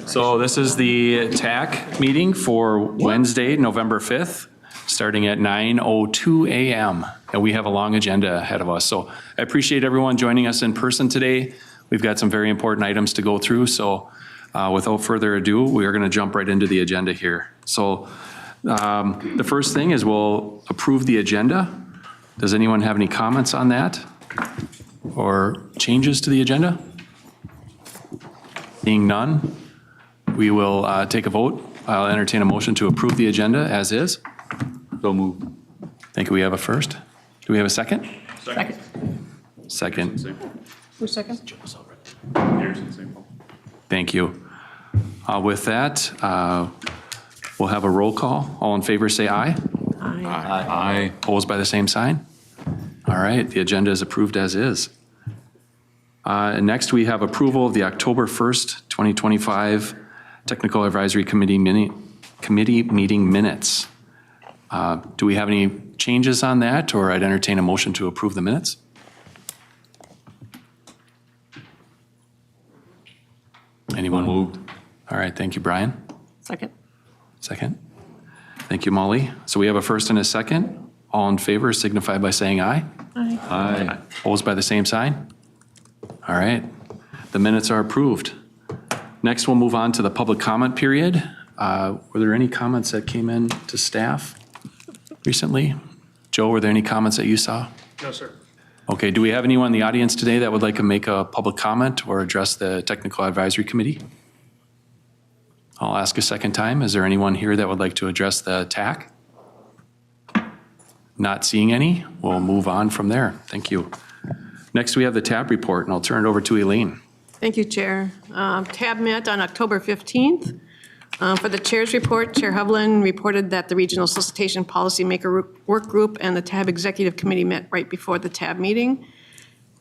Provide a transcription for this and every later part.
So this is the TAC meeting for Wednesday, November 5th, starting at 9:02 a.m. And we have a long agenda ahead of us. So I appreciate everyone joining us in person today. We've got some very important items to go through. So without further ado, we are going to jump right into the agenda here. So the first thing is we'll approve the agenda. Does anyone have any comments on that or changes to the agenda? Seeing none, we will take a vote. I'll entertain a motion to approve the agenda as is. So moved. Thank you. We have a first. Do we have a second? Second. Second. Who's second? Thank you. With that, we'll have a roll call. All in favor say aye. Aye. Aye. Opposed by the same sign? All right, the agenda is approved as is. Next, we have approval of the October 1st, 2025 Technical Advisory Committee meeting minutes. Do we have any changes on that, or I'd entertain a motion to approve the minutes? Anyone? Moved. All right, thank you, Brian. Second. Second. Thank you, Molly. So we have a first and a second. All in favor signify by saying aye. Aye. Aye. Opposed by the same sign? All right, the minutes are approved. Next, we'll move on to the public comment period. Were there any comments that came in to staff recently? Joe, were there any comments that you saw? No, sir. Okay, do we have anyone in the audience today that would like to make a public comment or address the Technical Advisory Committee? I'll ask a second time. Is there anyone here that would like to address the TAC? Not seeing any, we'll move on from there. Thank you. Next, we have the TAB report, and I'll turn it over to Elaine. Thank you, Chair. TAB met on October 15th. For the Chair's report, Chair Hovland reported that the Regional Solicitation Policymaker Work Group and the TAB Executive Committee met right before the TAB meeting.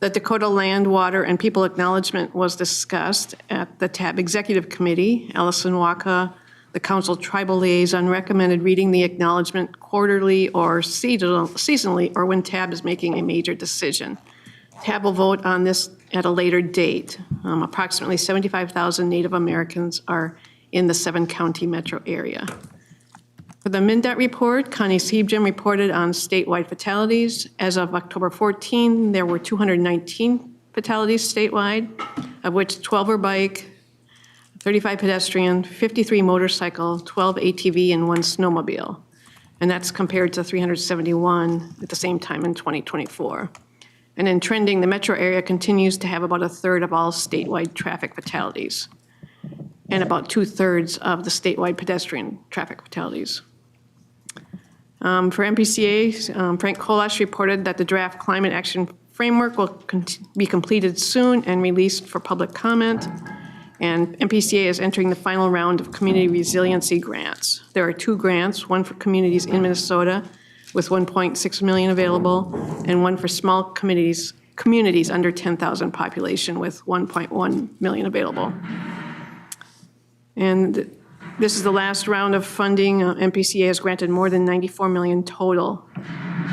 The Dakota Land, Water, and People Acknowledgement was discussed at the TAB Executive Committee. Allison Waka, the Council Tribal Liaison, recommended reading the acknowledgement quarterly or seasonally, or when TAB is making a major decision. TAB will vote on this at a later date. Approximately 75,000 Native Americans are in the 7-county metro area. For the MnDOT report, Connie Seebjam reported on statewide fatalities. As of October 14, there were 219 fatalities statewide, of which 12 were bike, 35 pedestrian, 53 motorcycle, 12 ATV, and 1 snowmobile. And that's compared to 371 at the same time in 2024. And in trending, the metro area continues to have about a third of all statewide traffic fatalities and about 2/3 of the statewide pedestrian traffic fatalities. For MPCA, Frank Kolash reported that the draft climate action framework will be completed soon and released for public comment. And MPCA is entering the final round of community resiliency grants. There are 2 grants, one for communities in Minnesota with 1.6 million available, and one for small communities under 10,000 population with 1.1 million available. And this is the last round of funding. MPCA has granted more than 94 million total.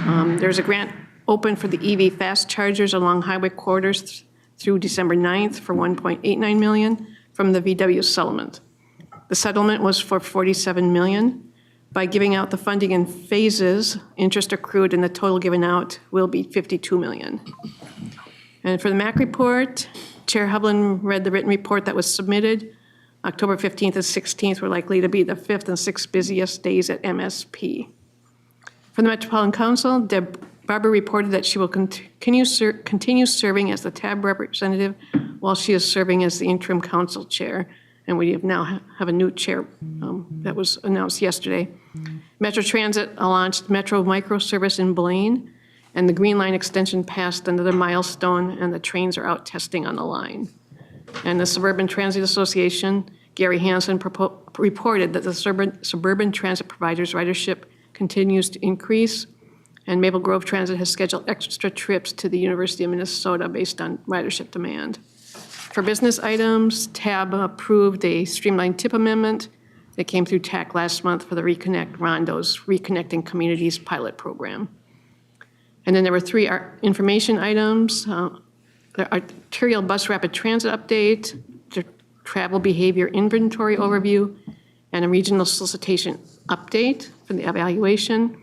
There's a grant open for the EV fast chargers along highway corridors through December 9th for 1.89 million from the VW settlement. The settlement was for 47 million. By giving out the funding in phases, interest accrued and the total given out will be 52 million. And for the MAC report, Chair Hovland read the written report that was submitted. October 15th and 16th were likely to be the 5th and 6th busiest days at MSP. For the Metropolitan Council, Deb Barber reported that she will continue serving as the TAB representative while she is serving as the interim council chair. And we now have a new chair that was announced yesterday. Metro Transit launched Metro Microservice in Blaine, and the Green Line extension passed another milestone, and the trains are out testing on the line. And the Suburban Transit Association, Gary Hansen, reported that the suburban transit providers' ridership continues to increase, and Maple Grove Transit has scheduled extra trips to the University of Minnesota based on ridership demand. For business items, TAB approved a streamlined tip amendment that came through TAC last month for the Reconnect Rondo's Reconnecting Communities pilot program. And then there were 3 information items. The arterial bus rapid transit update, the travel behavior inventory overview, and a regional solicitation update for the evaluation.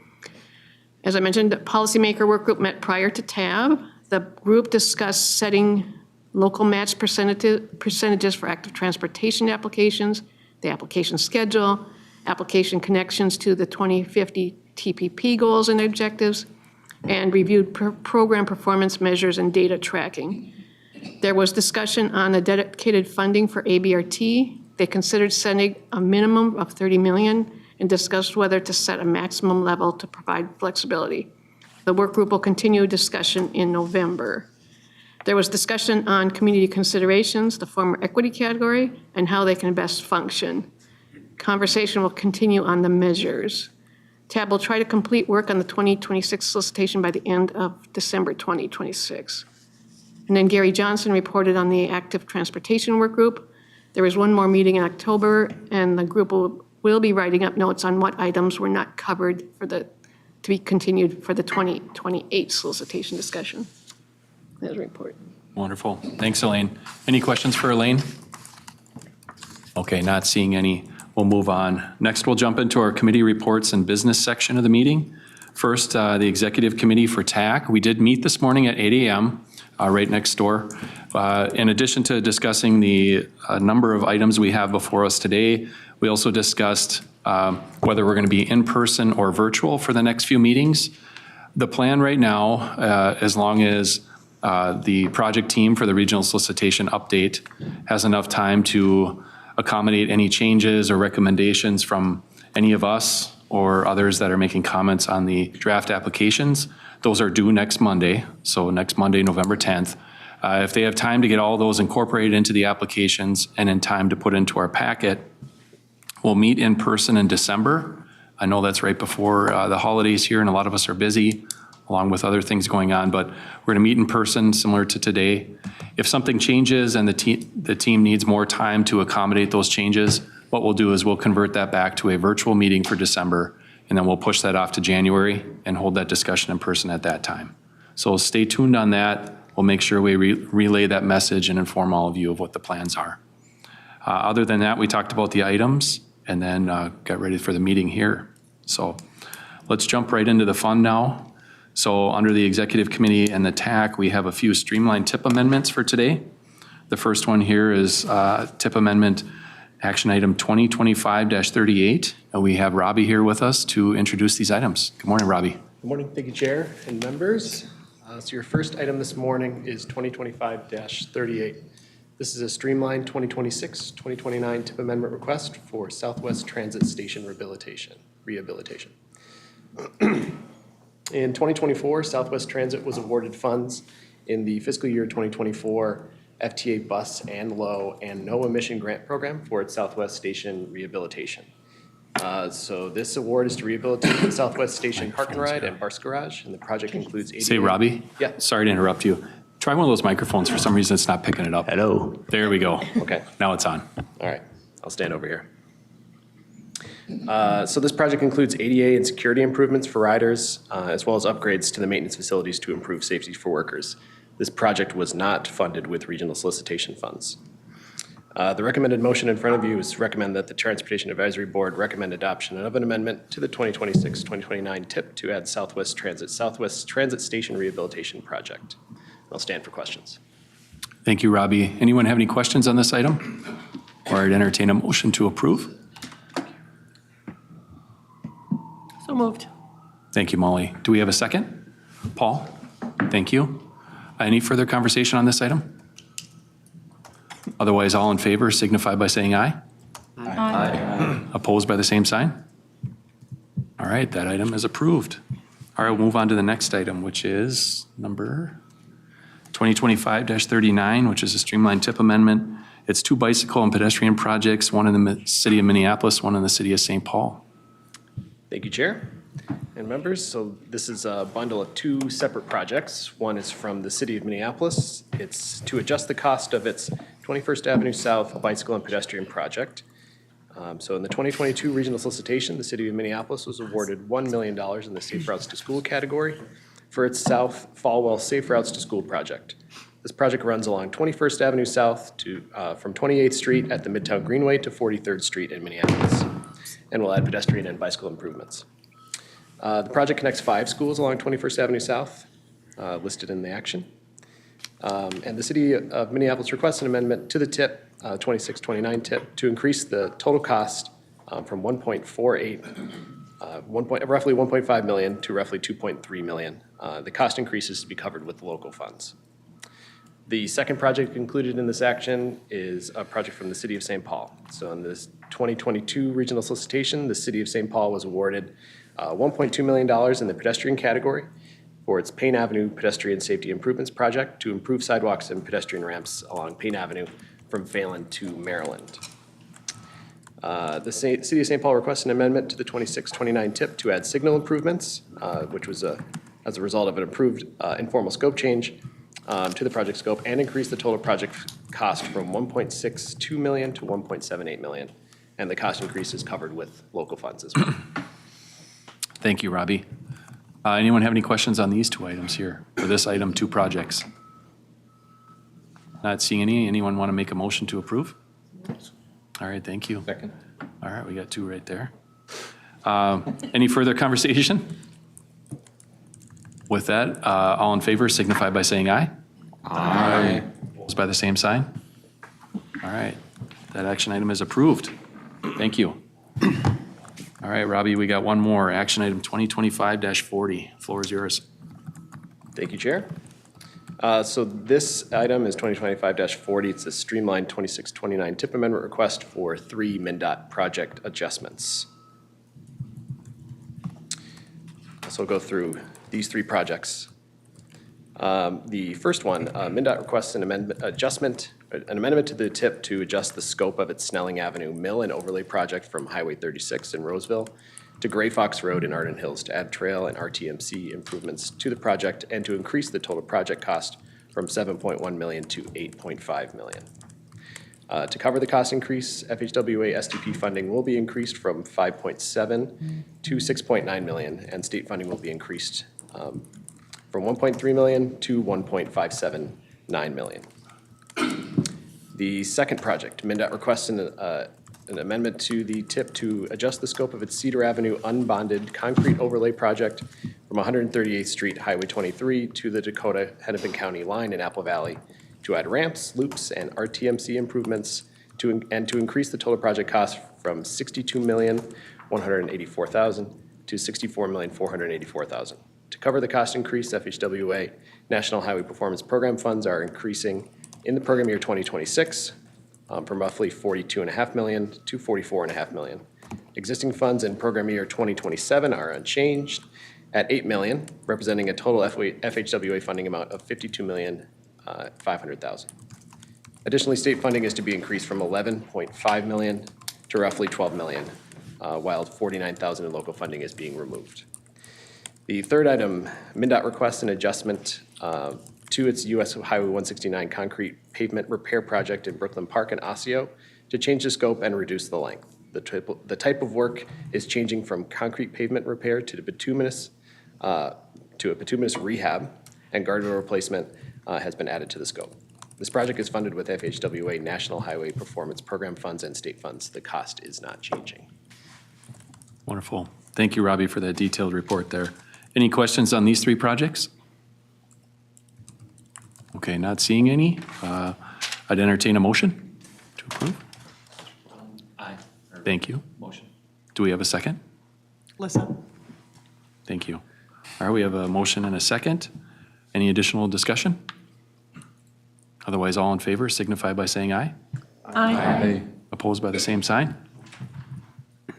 As I mentioned, the policymaker work group met prior to TAB. The group discussed setting local match percentages for active transportation applications, the application schedule, application connections to the 2050 TPP goals and objectives, and reviewed program performance measures and data tracking. There was discussion on the dedicated funding for ABRT. They considered setting a minimum of $30 million and discussed whether to set a maximum level to provide flexibility. The work group will continue discussion in November. There was discussion on community considerations, the former equity category, and how they can best function. Conversation will continue on the measures. TAB will try to complete work on the 2026 solicitation by the end of December 2026. And then Gary Johnson reported on the active transportation work group. There was one more meeting in October, and the group will be writing up notes on what items were not covered to be continued for the 2028 solicitation discussion. That's a report. Wonderful. Thanks, Elaine. Any questions for Elaine? Okay, not seeing any. We'll move on. Next, we'll jump into our committee reports and business section of the meeting. First, the Executive Committee for TAC. We did meet this morning at 8 a.m. Right next door. In addition to discussing the number of items we have before us today, we also discussed whether we're going to be in person or virtual for the next few meetings. The plan right now, as long as the project team for the regional solicitation update has enough time to accommodate any changes or recommendations from any of us or others that are making comments on the draft applications. Those are due next Monday, so next Monday, November 10th. If they have time to get all those incorporated into the applications and in time to put into our packet, we'll meet in person in December. I know that's right before the holidays here, and a lot of us are busy, along with other things going on, but we're going to meet in person similar to today. If something changes and the team needs more time to accommodate those changes, what we'll do is we'll convert that back to a virtual meeting for December, and then we'll push that off to January and hold that discussion in person at that time. So stay tuned on that. We'll make sure we relay that message and inform all of you of what the plans are. Other than that, we talked about the items and then got ready for the meeting here. So let's jump right into the fun now. So under the Executive Committee and the TAC, we have a few streamlined tip amendments for today. The first one here is tip amendment action item 2025-38. And we have Robbie here with us to introduce these items. Good morning, Robbie. Good morning. Thank you, Chair and members. So your first item this morning is 2025-38. This is a streamlined 2026-2029 tip amendment request for Southwest Transit Station rehabilitation. In 2024, Southwest Transit was awarded funds in the fiscal year 2024 FTA bus and low and no emission grant program for its Southwest Station rehabilitation. So this award is to rehabilitate the Southwest Station Park and Ride and Bar's Garage, and the project includes 80. Say, Robbie? Yeah. Sorry to interrupt you. Try one of those microphones. For some reason, it's not picking it up. Hello. There we go. Okay. Now it's on. All right, I'll stand over here. So this project includes ADA and security improvements for riders, as well as upgrades to the maintenance facilities to improve safety for workers. This project was not funded with regional solicitation funds. The recommended motion in front of you is to recommend that the Transportation Advisory Board recommend adoption of an amendment to the 2026-2029 TIP to add Southwest Transit Station Rehabilitation Project. I'll stand for questions. Thank you, Robbie. Anyone have any questions on this item? Or I'd entertain a motion to approve. So moved. Thank you, Molly. Do we have a second? Paul? Thank you. Any further conversation on this item? Otherwise, all in favor signify by saying aye. Aye. Opposed by the same sign? All right, that item is approved. All right, we'll move on to the next item, which is number 2025-39, which is a streamlined tip amendment. It's two bicycle and pedestrian projects, one in the city of Minneapolis, one in the city of St. Paul. Thank you, Chair and members. So this is a bundle of two separate projects. One is from the city of Minneapolis. It's to adjust the cost of its 21st Avenue South bicycle and pedestrian project. So in the 2022 regional solicitation, the city of Minneapolis was awarded $1 million in the Safe Routes to School category for its South Falwell Safe Routes to School project. This project runs along 21st Avenue South from 28th Street at the Midtown Greenway to 43rd Street in Minneapolis, and will add pedestrian and bicycle improvements. The project connects 5 schools along 21st Avenue South, listed in the action. And the City of Minneapolis requests an amendment to the TIP, 2629 TIP, to increase the total cost from roughly 1.5 million to roughly 2.3 million. The cost increase is to be covered with local funds. The second project included in this action is a project from the City of St. Paul. So in this 2022 regional solicitation, the City of St. Paul was awarded $1.2 million in the pedestrian category for its Payne Avenue Pedestrian Safety Improvements Project to improve sidewalks and pedestrian ramps along Payne Avenue from Phelan to Maryland. The City of St. Paul requests an amendment to the 2629 TIP to add signal improvements, which was as a result of an approved informal scope change to the project scope, and increase the total project cost from 1.62 million to 1.78 million. And the cost increase is covered with local funds as well. Thank you, Robbie. Anyone have any questions on these 2 items here, for this item, 2 projects? Not seeing any. Anyone want to make a motion to approve? All right, thank you. Second. All right, we got 2 right there. Any further conversation? With that, all in favor signify by saying aye. Aye. Opposed by the same sign? All right, that action item is approved. Thank you. All right, Robbie, we got one more. Action item 2025-40. Floor is yours. Thank you, Chair. So this item is 2025-40. It's a streamlined 2629 TIP amendment request for 3 MnDOT project adjustments. So I'll go through these 3 projects. The first one, MnDOT requests an amendment to the TIP to adjust the scope of its Snelling Avenue Mill and Overlay project from Highway 36 in Roseville to Gray Fox Road in Arden Hills to add trail and RTMC improvements to the project and to increase the total project cost from 7.1 million to 8.5 million. To cover the cost increase, FHWA STP funding will be increased from 5.7 to 6.9 million, and state funding will be increased from 1.3 million to 1.579 million. The second project, MnDOT requests an amendment to the TIP to adjust the scope of its Cedar Avenue unbonded concrete overlay project from 138th Street, Highway 23 to the Dakota Hennepin County line in Apple Valley to add ramps, loops, and RTMC improvements and to increase the total project cost from $62,184,000 to $64,484,000. To cover the cost increase, FHWA National Highway Performance Program funds are increasing in the program year 2026 from roughly $42.5 million to $44.5 million. Existing funds in program year 2027 are unchanged at $8 million, representing a total FHWA funding amount of $52,500,000. Additionally, state funding is to be increased from $11.5 million to roughly $12 million, while $49,000 in local funding is being removed. The third item, MnDOT requests an adjustment to its US Highway 169 concrete pavement repair project in Brooklyn Park and Osseo to change the scope and reduce the length. The type of work is changing from concrete pavement repair to a bituminous rehab, and guardrail replacement has been added to the scope. This project is funded with FHWA National Highway Performance Program funds and state funds. The cost is not changing. Wonderful. Thank you, Robbie, for that detailed report there. Any questions on these 3 projects? Okay, not seeing any. I'd entertain a motion to approve. Aye. Thank you. Motion. Do we have a second? Listen. Thank you. All right, we have a motion and a second. Any additional discussion? Otherwise, all in favor signify by saying aye. Aye. Opposed by the same sign?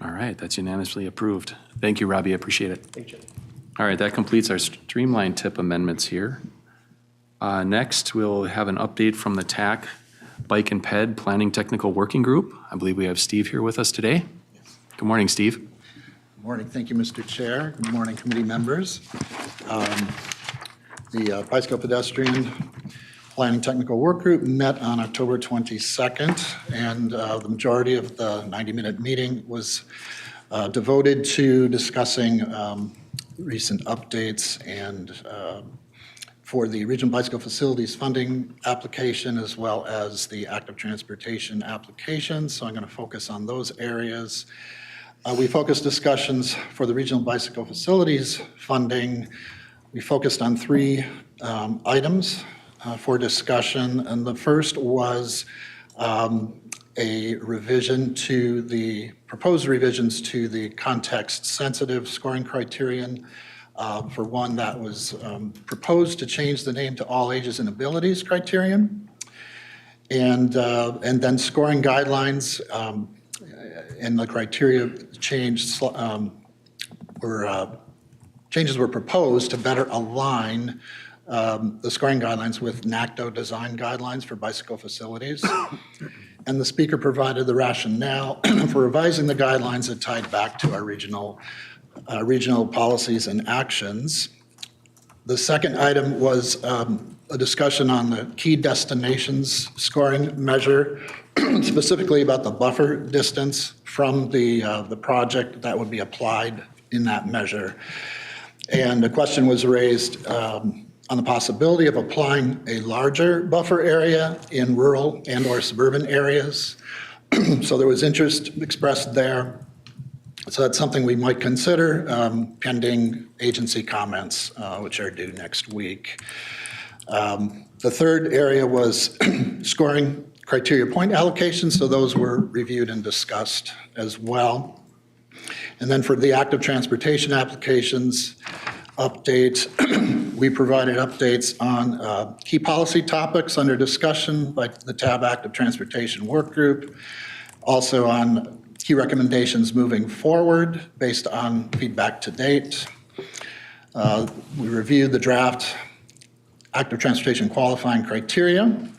All right, that's unanimously approved. Thank you, Robbie, I appreciate it. Thank you. All right, that completes our streamlined TIP amendments here. Next, we'll have an update from the TAC Bike and Ped Planning Technical Working Group. I believe we have Steve here with us today. Good morning, Steve. Good morning. Thank you, Mr. Chair. Good morning, committee members. The Bicycle Pedestrian Planning Technical Work Group met on October 22nd, and the majority of the 90-minute meeting was devoted to discussing recent updates and for the Regional Bicycle Facilities Funding application as well as the active transportation application. So I'm going to focus on those areas. We focused discussions for the Regional Bicycle Facilities Funding. We focused on three items for discussion, and the first was a revision to the, proposed revisions to the context-sensitive scoring criterion. For one, that was proposed to change the name to all ages and abilities criterion. And then scoring guidelines and the criteria changed, changes were proposed to better align the scoring guidelines with NACDO design guidelines for bicycle facilities. And the speaker provided the rationale for revising the guidelines that tied back to our regional policies and actions. The second item was a discussion on the key destinations scoring measure, specifically about the buffer distance from the project that would be applied in that measure. And a question was raised on the possibility of applying a larger buffer area in rural and/or suburban areas. So there was interest expressed there. So that's something we might consider pending agency comments, which are due next week. The third area was scoring criteria point allocations, so those were reviewed and discussed as well. And then for the active transportation applications update, we provided updates on key policy topics under discussion by the TAB Active Transportation Work Group, also on key recommendations moving forward based on feedback to date. We reviewed the draft active transportation qualifying criteria.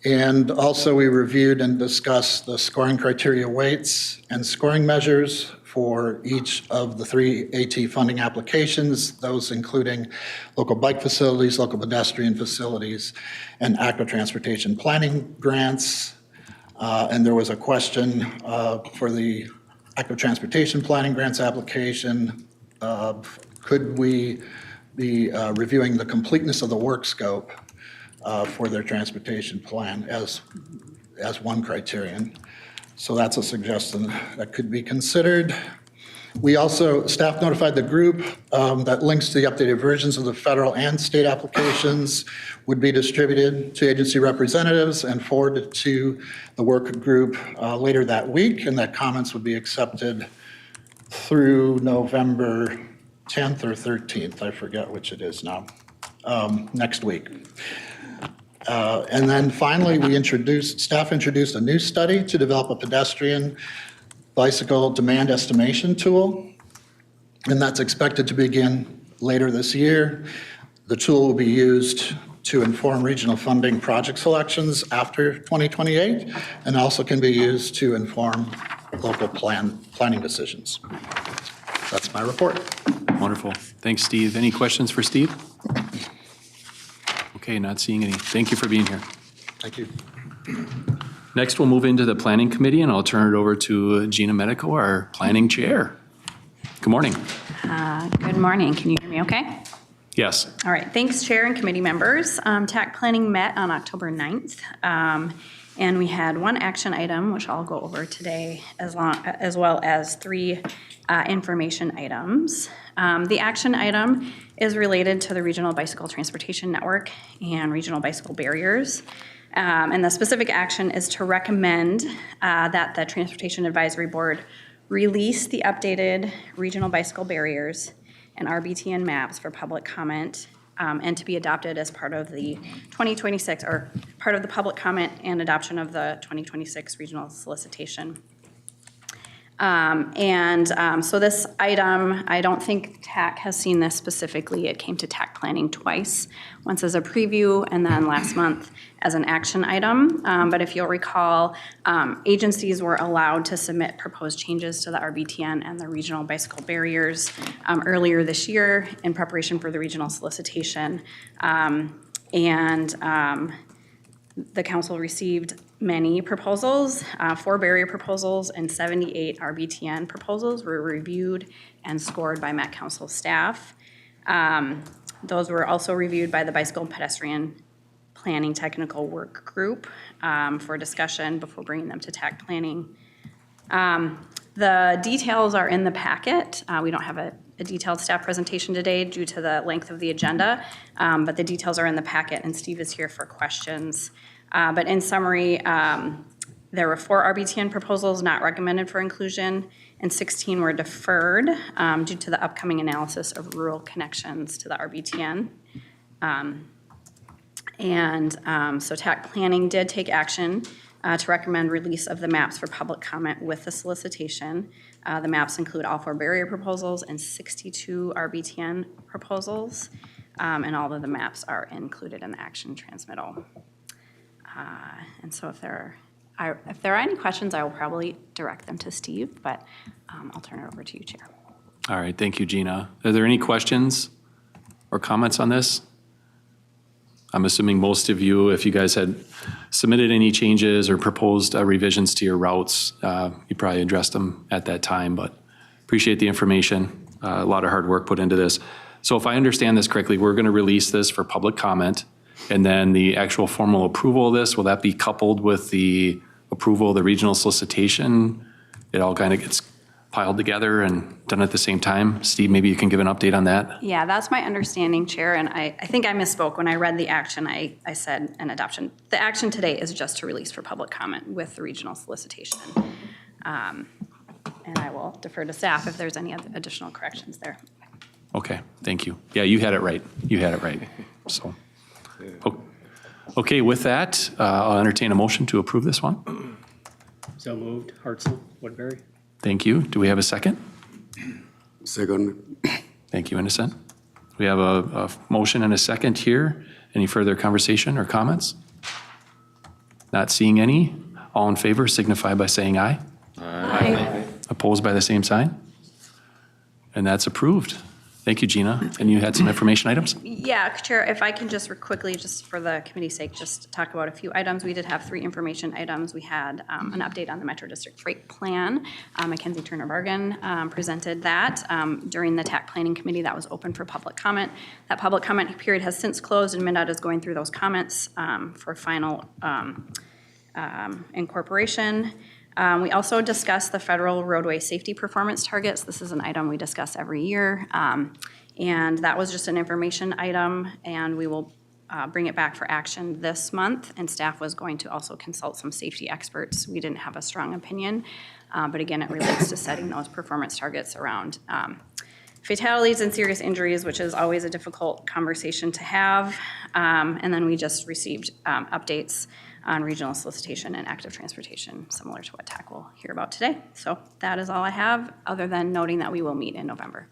And also we reviewed and discussed the scoring criteria weights and scoring measures for each of the three AT funding applications, those including local bike facilities, local pedestrian facilities, and active transportation planning grants. And there was a question for the active transportation planning grants application of could we be reviewing the completeness of the work scope for their transportation plan as one criterion. So that's a suggestion that could be considered. We also, staff notified the group that links to the updated versions of the federal and state applications would be distributed to agency representatives and forwarded to the work group later that week, and that comments would be accepted through November 10th or 13th, I forget which it is now, next week. And then finally, staff introduced a new study to develop a pedestrian bicycle demand estimation tool, and that's expected to begin later this year. The tool will be used to inform regional funding project selections after 2028, and also can be used to inform local planning decisions. That's my report. Wonderful. Thanks, Steve. Any questions for Steve? Okay, not seeing any. Thank you for being here. Thank you. Next, we'll move into the Planning Committee, and I'll turn it over to Gina Medico, our Planning Chair. Good morning. Good morning. Can you hear me okay? Yes. All right. Thanks, Chair and committee members. TAC Planning met on October 9th, and we had one action item, which I'll go over today, as well as three information items. The action item is related to the Regional Bicycle Transportation Network and regional bicycle barriers. And the specific action is to recommend that the Transportation Advisory Board release the updated regional bicycle barriers and RBTN maps for public comment and to be adopted as part of the 2026, or part of the public comment and adoption of the 2026 regional solicitation. So this item, I don't think TAC has seen this specifically. It came to TAC Planning twice, once as a preview and then last month as an action item. But if you'll recall, agencies were allowed to submit proposed changes to the RBTN and the regional bicycle barriers earlier this year in preparation for the regional solicitation. The council received many proposals, 4 barrier proposals and 78 RBTN proposals were reviewed and scored by Met Council staff. Those were also reviewed by the Bicycle and Pedestrian Planning Technical Work Group for discussion before bringing them to TAC Planning. The details are in the packet. We don't have a detailed staff presentation today due to the length of the agenda, but the details are in the packet, and Steve is here for questions. But in summary, there were 4 RBTN proposals not recommended for inclusion, and 16 were deferred due to the upcoming analysis of rural connections to the RBTN. So TAC Planning did take action to recommend release of the maps for public comment with the solicitation. The maps include all 4 barrier proposals and 62 RBTN proposals, and all of the maps are included in the action transmittal. And so if there are any questions, I will probably direct them to Steve, but I'll turn it over to you, Chair. All right, thank you, Gina. Are there any questions or comments on this? I'm assuming most of you, if you guys had submitted any changes or proposed revisions to your routes, you probably addressed them at that time, but appreciate the information. A lot of hard work put into this. So if I understand this correctly, we're going to release this for public comment, and then the actual formal approval of this, will that be coupled with the approval of the regional solicitation? It all kind of gets piled together and done at the same time? Steve, maybe you can give an update on that? Yeah, that's my understanding, Chair, and I think I misspoke. When I read the action, I said an adoption. The action today is just to release for public comment with the regional solicitation. And I will defer to staff if there's any additional corrections there. Okay, thank you. Yeah, you had it right. You had it right. So, okay, with that, I'll entertain a motion to approve this one. So moved. Hartzell, Woodbury. Thank you. Do we have a second? Second. Thank you, Innocent. We have a motion and a second here. Any further conversation or comments? Not seeing any. All in favor signify by saying aye. Aye. Opposed by the same sign? And that's approved. Thank you, Gina. And you had some information items? Yeah, Chair, if I can just quickly, just for the committee's sake, just talk about a few items. We did have 3 information items. We had an update on the Metro District Freight Plan. Mackenzie Turner Bargan presented that during the TAC Planning Committee that was open for public comment. That public comment period has since closed, and MnDOT is going through those comments for final incorporation. We also discussed the federal roadway safety performance targets. This is an item we discuss every year. And that was just an information item, and we will bring it back for action this month. And staff was going to also consult some safety experts. We didn't have a strong opinion, but again, it relates to setting those performance targets around fatalities and serious injuries, which is always a difficult conversation to have. And then we just received updates on regional solicitation and active transportation, similar to what TAC will hear about today. So that is all I have, other than noting that we will meet in November.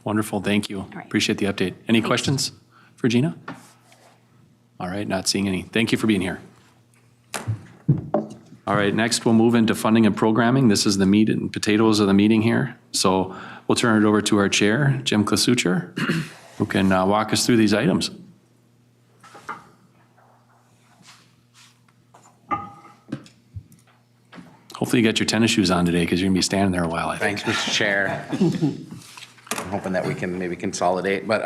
Wonderful, thank you. right. Appreciate the update. Any questions for Gina? All right, not seeing any. Thank you for being here. All right, next we'll move into funding and programming. This is the meat and potatoes of the meeting here. So we'll turn it over to our chair, Jim Klasucher, who can walk us through these items. Hopefully you got your tennis shoes on today because you're gonna be standing there a while, I think. Thanks, Mr. Chair. I'm hoping that we can maybe consolidate, but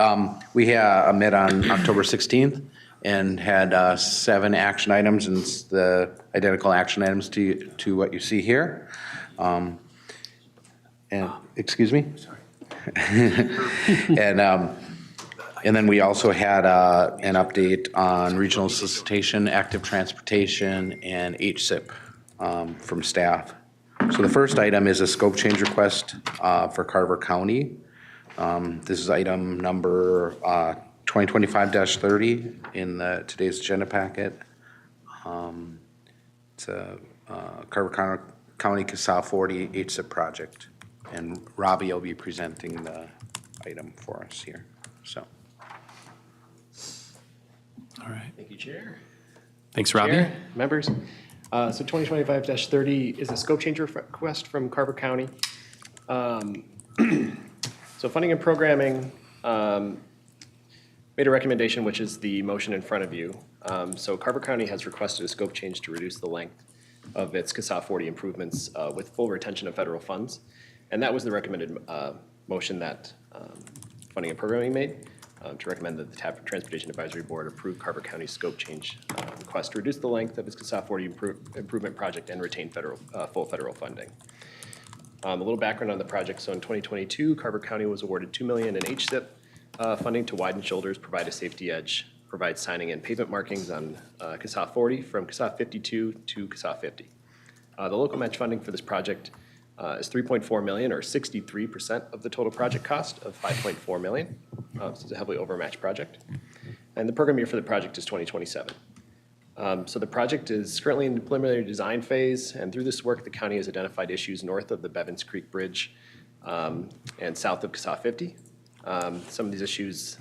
we met on October 16th and had 7 action items, and it's the identical action items to what you see here. And excuse me? Sorry. And then we also had an update on regional solicitation, active transportation, and HSIP from staff. So the first item is a scope change request for Carver County. This is item number 2025-30 in today's agenda packet. It's a Carver County CASA 40 HSIP project. And Robbie will be presenting the item for us here, so. All right, Thank you, Chair. thanks, Robbie. Chair, members. So 2025-30 is a scope change request from Carver County. So funding and programming made a recommendation, which is the motion in front of you. So Carver County has requested a scope change to reduce the length of its CASA 40 improvements with full retention of federal funds. And that was the recommended motion that Funding and Programming made to recommend that the Transportation Advisory Board approve Carver County's scope change request to reduce the length of its CSAH 40 improvement project and retain full federal funding. A little background on the project. So in 2022, Carver County was awarded $2 million in HSIP funding to widen shoulders, provide a safety edge, provide signing and pavement markings on CSAH 40 from CSAH 52 to CSAH 50. The local match funding for this project is $3.4 million, or 63% of the total project cost of $5.4 million. So it's a heavily overmatched project. And the program year for the project is 2027. So the project is currently in the preliminary design phase, and through this work, the county has identified issues north of the Bevins Creek Bridge and south of CSAH 50. Some of these issues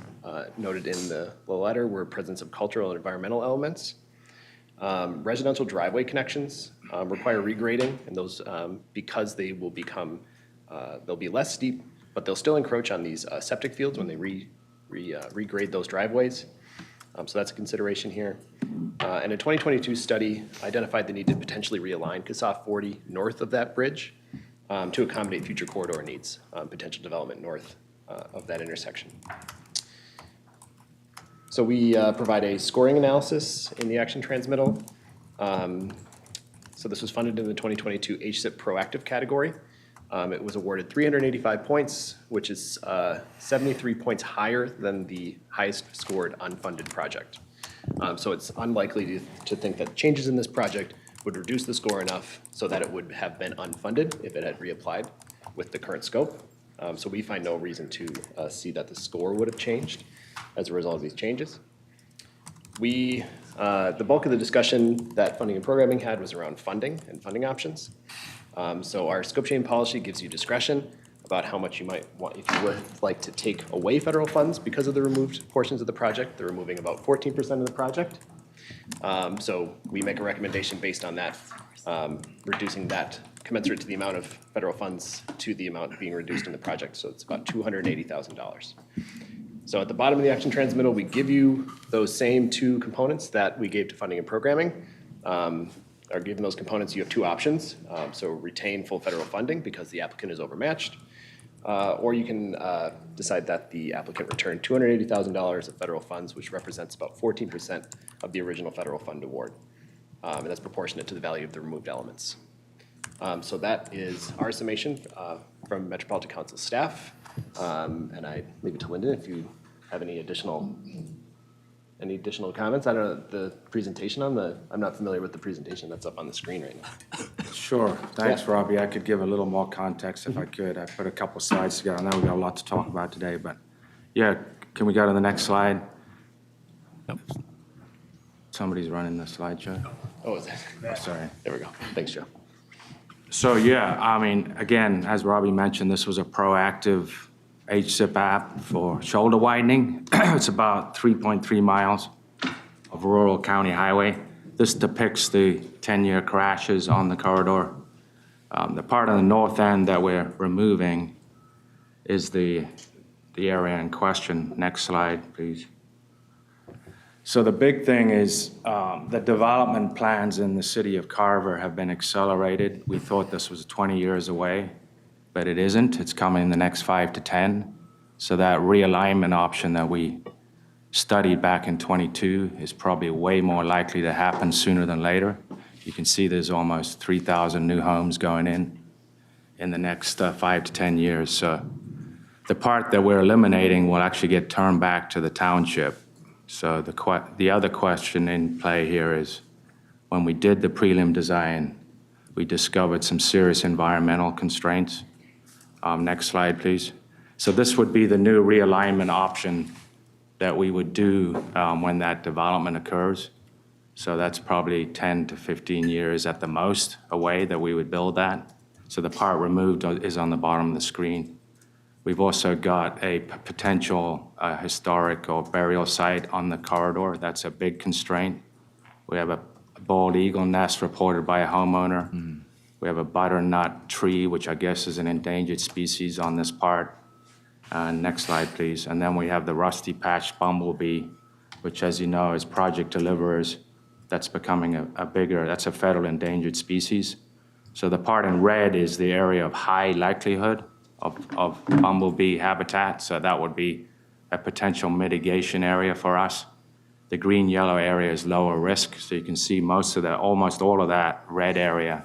noted in the letter were presence of cultural and environmental elements. Residential driveway connections require regrading, and those, because they will become, they'll be less steep, but they'll still encroach on these septic fields when they regrade those driveways. So that's a consideration here. And a 2022 study identified the need to potentially realign CSAH 40 north of that bridge to accommodate future corridor needs, potential development north of that intersection. So we provide a scoring analysis in the action transmittal. So this was funded in the 2022 HSIP proactive category. It was awarded 385 points, which is 73 points higher than the highest scored unfunded project. So it's unlikely to think that changes in this project would reduce the score enough so that it would have been unfunded if it had reapplied with the current scope. So we find no reason to see that the score would have changed as a result of these changes. The bulk of the discussion that Funding and Programming had was around funding and funding options. So our scope change policy gives you discretion about how much you might want, if you would like to take away federal funds because of the removed portions of the project. They're removing about 14% of the project. So we make a recommendation based on that, reducing that commensurate to the amount of federal funds to the amount being reduced in the project. So it's about $280,000. So at the bottom of the action transmittal, we give you those same two components that we gave to Funding and Programming. Or given those components, you have two options. So retain full federal funding because the applicant is overmatched, or you can decide that the applicant return $280,000 of federal funds, which represents about 14% of the original federal fund award. And that's proportionate to the value of the removed elements. So that is our summation from Metropolitan Council staff. And I leave it to Lyndon if you have any additional comments? I don't know the presentation I'm not familiar with the presentation that's up on the screen right now. Sure. Thanks, Robbie. I could give a little more context if I could. I put a couple slides together. I know we got a lot to talk about today, but yeah, can we go to the next slide? Yep. Somebody's running the slideshow. Oh, is that? Oh, sorry. There we go. Thanks, Joe. So yeah, I mean, again, as Robbie mentioned, this was a proactive HSIP app for shoulder widening. It's about 3.3 miles of rural county highway. This depicts the 10-year crashes on the corridor. The part on the north end that we're removing is the area in question. Next slide, please. So the big thing is the development plans in the city of Carver have been accelerated. We thought this was 20 years away, but it isn't. It's coming in the next 5 to 10. So that realignment option that we studied back in 22 is probably way more likely to happen sooner than later. You can see there's almost 3,000 new homes going in the next 5 to 10 years. So the part that we're eliminating will actually get turned back to the township. So the other question in play here is when we did the prelim design, we discovered some serious environmental constraints. Next slide, please. So this would be the new realignment option that we would do when that development occurs. So that's probably 10 to 15 years at the most away that we would build that. So the part removed is on the bottom of the screen. We've also got a potential historic or burial site on the corridor. That's a big constraint. We have a bald eagle nest reported by a homeowner. Mm-hmm. We have a butternut tree, which I guess is an endangered species on this part. Next slide, please. And then we have the rusty-patched bumblebee, which, as you know, is Project Deliverers. That's becoming that's a federal endangered species. So the part in red is the area of high likelihood of bumblebee habitat, so that would be a potential mitigation area for us. The green-yellow area is lower risk, so you can see almost all of that red area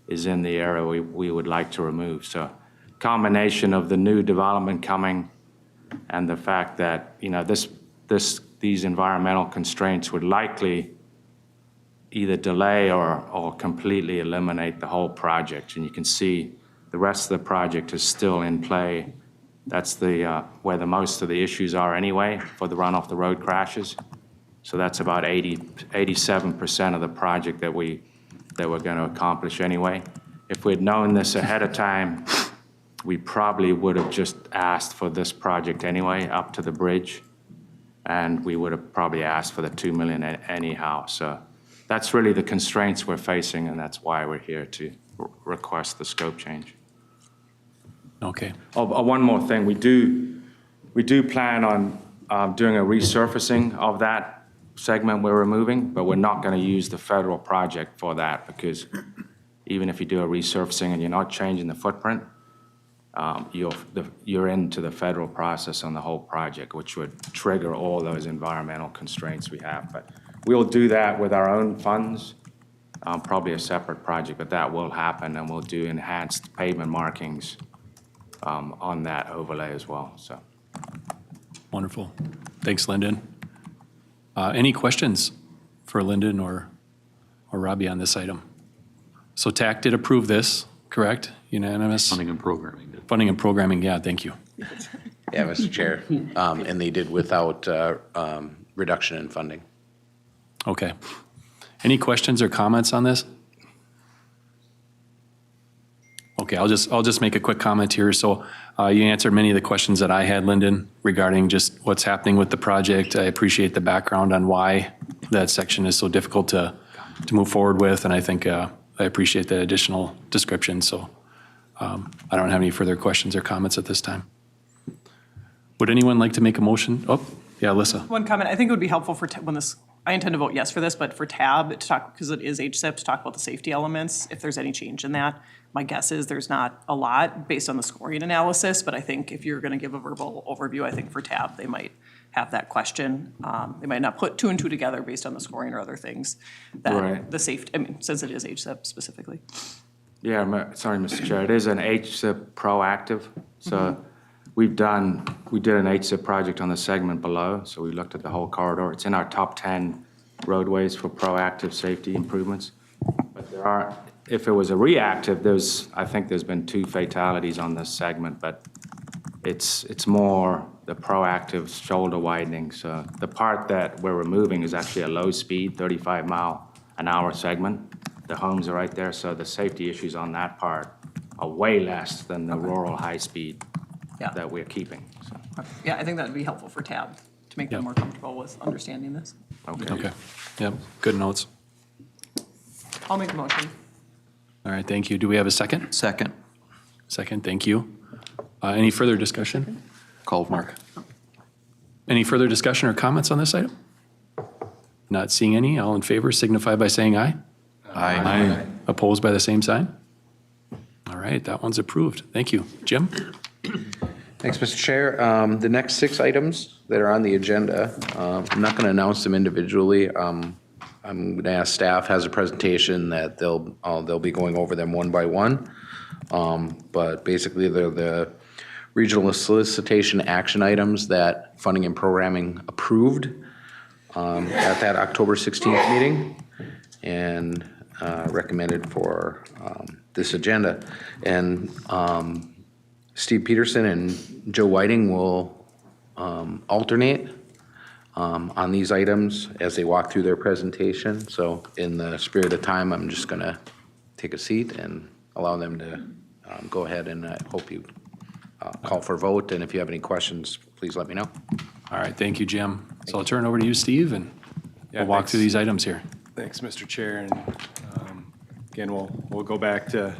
is in the area we would like to remove. So combination of the new development coming and the fact that, these environmental constraints would likely either delay or completely eliminate the whole project. And you can see the rest of the project is still in play. That's where the most of the issues are anyway for the runoff the road crashes. So that's about 87% of the project that we're going to accomplish anyway. If we'd known this ahead of time, we probably would have just asked for this project anyway, up to the bridge. And we would have probably asked for the 2 million anyhow. So that's really the constraints we're facing, and that's why we're here to request the scope change. Okay. One more thing, we do plan on doing a resurfacing of that segment we're removing, but we're not going to use the federal project for that, because even if you do a resurfacing and you're not changing the footprint, you're into the federal process on the whole project, which would trigger all those environmental constraints we have. But we'll do that with our own funds, probably a separate project, but that will happen, and we'll do enhanced pavement markings on that overlay as well. So, Wonderful. Thanks, Lyndon. Any questions for Lyndon or Robbie on this item? So TAC did approve this, correct? Unanimous? Funding and programming. Funding and programming, yeah, thank you. Yeah, Mr. Chair. And they did without reduction in funding. Okay. Any questions or comments on this? Okay, I'll just make a quick comment here. So you answered many of the questions that I had, Lyndon, regarding just what's happening with the project. I appreciate the background on why that section is so difficult to move forward with, and I think I appreciate the additional description. So I don't have any further questions or comments at this time. Would anyone like to make a motion? Oh, yeah, Alyssa. One comment, I think it would be helpful for, when this, I intend to vote yes for this, but for TAB to talk, because it is HSIP, to talk about the safety elements, if there's any change in that. My guess is there's not a lot based on the scoring analysis, but I think if you're gonna give a verbal overview, I think for TAB, they might have that question. They might not put two and two together based on the scoring or other things. That Right. the safety, I mean, since it is HSIP specifically. yeah, sorry, Mr. Chair, it is an HSIP proactive. So we did an HSIP project on the segment below, so we looked at the whole corridor. It's in our top 10 roadways for proactive safety improvements. But there are, if it was a reactive, I think there's been 2 fatalities on this segment, but it's more the proactive shoulder widening. So the part that we're removing is actually a low speed, 35-mile-an-hour segment. The homes are right there, so the safety issues on that part are way less than the rural high speed Yeah. that we're keeping. So, Yeah, I think that'd be helpful for TAB to make them more comfortable with understanding this. Okay. Yep, good notes. I'll make a motion. All right, thank you. Do we have a second? Second. Second, thank you. Any further discussion? Call Mark. Any further discussion or comments on this item? Not seeing any. All in favor signify by saying aye. Aye. Opposed by the same sign? All right, that one's approved. Thank you. Jim? Thanks, Mr. Chair. The next 6 items that are on the agenda, I'm not going to announce them individually. I'm going to ask staff has a presentation that they'll be going over them one by one. But basically, they're the regional solicitation action items that funding and programming approved at that October 16th meeting and recommended for this agenda. And Steve Peterson and Joe Whiting will alternate on these items as they walk through their presentation. So in the spirit of time, I'm just going to take a seat and allow them to go ahead, and I hope you call for a vote. And if you have any questions, please let me know. All right, thank you, Jim. So I'll turn it over to you, Steve, and we'll walk through these items here. Thanks, Mr. Chair. And again, we'll go back to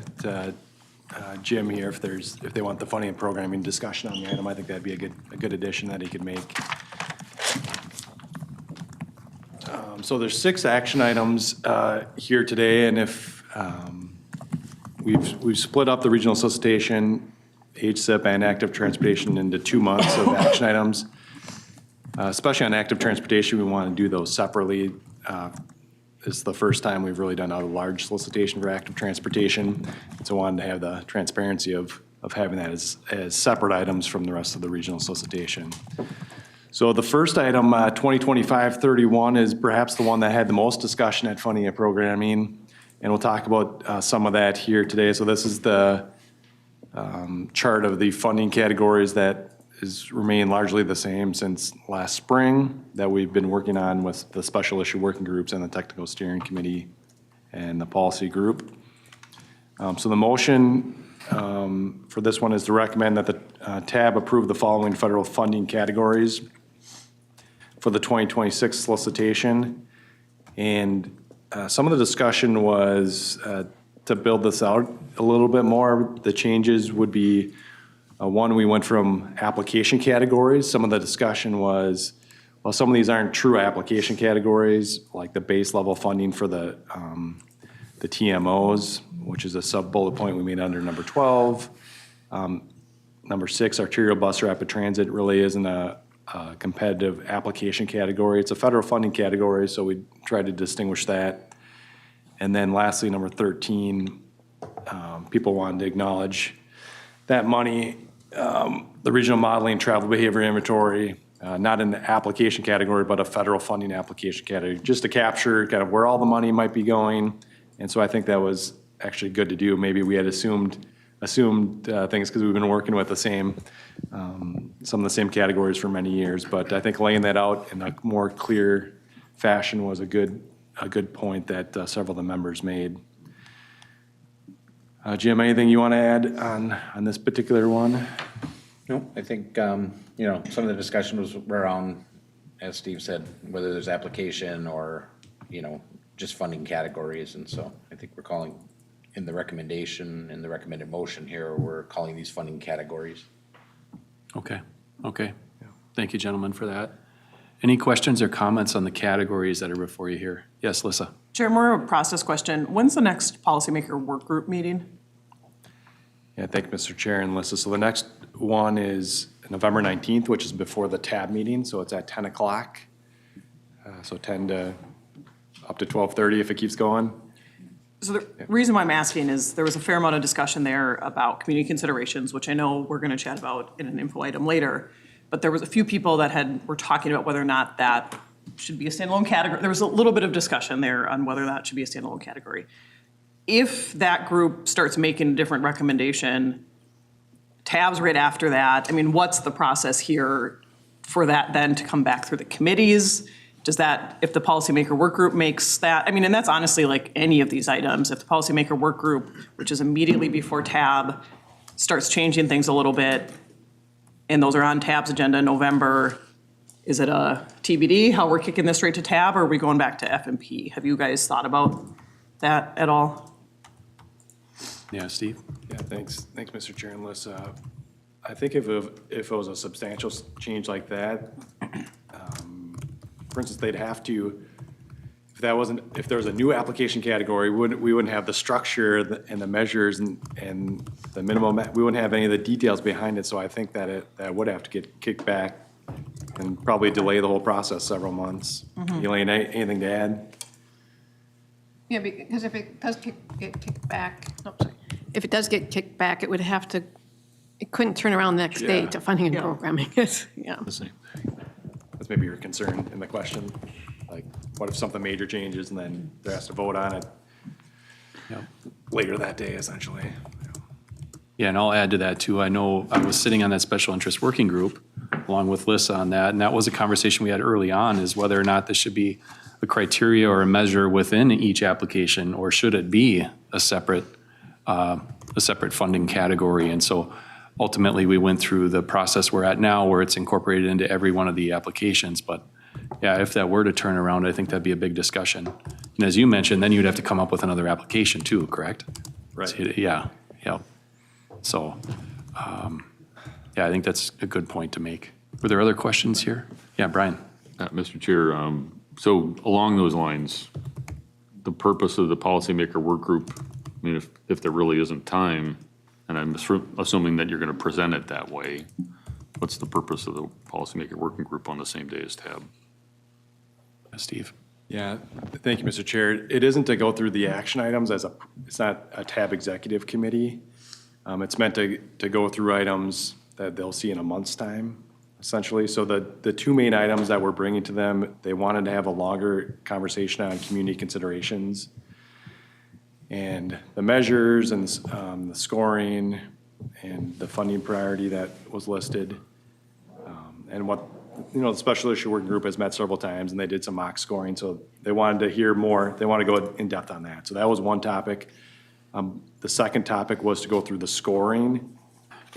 Jim here if they want the funding and programming discussion on the item. I think that'd be a good addition that he could make. So there's 6 action items here today, and if we've split up the regional solicitation HSIP and active transportation into 2 months of action items. Especially on active transportation, we want to do those separately. It's the first time we've really done a large solicitation for active transportation. So I wanted to have the transparency of having that as separate items from the rest of the regional solicitation. So the first item, 2025-31, is perhaps the one that had the most discussion at funding and programming. And we'll talk about some of that here today. So this is the chart of the funding categories that has remained largely the same since last spring that we've been working on with the special issue working groups and the technical steering committee and the policy group. So the motion for this one is to recommend that the TAB approve the following federal funding categories for the 2026 solicitation. And some of the discussion was to build this out a little bit more. The changes would be, one, we went from application categories. Some of the discussion was, well, some of these aren't true application categories, like the base level funding for the TMOs, which is a sub-bullet point we made under number 12. Number 6, arterial bus rapid transit really isn't a competitive application category. It's a federal funding category, so we tried to distinguish that. And then lastly, number 13, people wanted to acknowledge that money, the regional modeling travel behavior inventory, not in the application category, but a federal funding application category, just to capture kind of where all the money might be going. And so I think that was actually good to do. Maybe we had assumed things because we've been working with the same, some of the same categories for many years. But I think laying that out in a more clear fashion was a good point that several of the members made. Jim, anything you want to add on this particular one? No, I think, some of the discussion was around, as Steve said, whether there's application or, just funding categories. And so I think we're calling in the recommendation, in the recommended motion here, we're calling these funding categories. Okay. Thank you, gentlemen, for that. Any questions or comments on the categories that are before you here? Yes, Lissa. Chair, more of a process question. When's the next policymaker work group meeting? Yeah, thank you, Mr. Chair and Lissa. So the next one is November 19th, which is before the TAB meeting. So it's at 10 o'clock. So 10 to up to 12:30 if it keeps going. So the reason why I'm asking is there was a fair amount of discussion there about community considerations, which I know we're going to chat about in an info item later. But there was a few people that were talking about whether or not that should be a standalone category. There was a little bit of discussion there on whether that should be a standalone category. If that group starts making a different recommendation, TAB's right after that. I mean, what's the process here for that then to come back through the committees? Does that, if the policymaker work group makes that, and that's honestly like any of these items, if the policymaker work group, which is immediately before TAB, starts changing things a little bit, and those are on TAB's agenda in November, is it a TBD, how we're kicking this straight to TAB, or are we going back to F&P? Have you guys thought about that at all? Yeah, Steve? Yeah, thanks, Mr. Chair and Lissa. I think if it was a substantial change like that, for instance, they'd have to, if there was a new application category, we wouldn't have the structure and the measures and the minimum, we wouldn't have any of the details behind it. So I think that that would have to get kicked back and probably delay the whole process several months. Elaine, anything to add? Yeah, because if it does get kicked back, if it does get kicked back, it would have to, it couldn't turn around the next day Yeah. to funding and programming. Yeah. The same. That's maybe your concern in the question. Like, what if something major changes and then there has to vote on it later that day, essentially? Yeah, and I'll add to that too. I know I was sitting on that special interest working group along with Lissa on that, and that was a conversation we had early on, is whether or not this should be a criteria or a measure within each application, or should it be a separate funding category. And so ultimately we went through the process we're at now where it's incorporated into every one of the applications. But yeah, if that were to turn around, I think that'd be a big discussion. And as you mentioned, then you'd have to come up with another application too, correct? Right. Yeah. So, yeah, I think that's a good point to make. Were there other questions here? Yeah, Brian. Mr. Chair, so along those lines, the purpose of the policymaker work group, I mean, if there really isn't time, and I'm assuming that you're going to present it that way. What's the purpose of the policymaker working group on the same day as TAB? Steve? Yeah, thank you, Mr. Chair. It isn't to go through the action items it's not a TAB executive committee. It's meant to go through items that they'll see in a month's time, essentially. So the two main items that we're bringing to them, they wanted to have a longer conversation on community considerations and the measures and the scoring and the funding priority that was listed. And what, the special issue working group has met several times and they did some mock scoring. So they wanted to hear more. They want to go in depth on that. So that was one topic. The second topic was to go through the scoring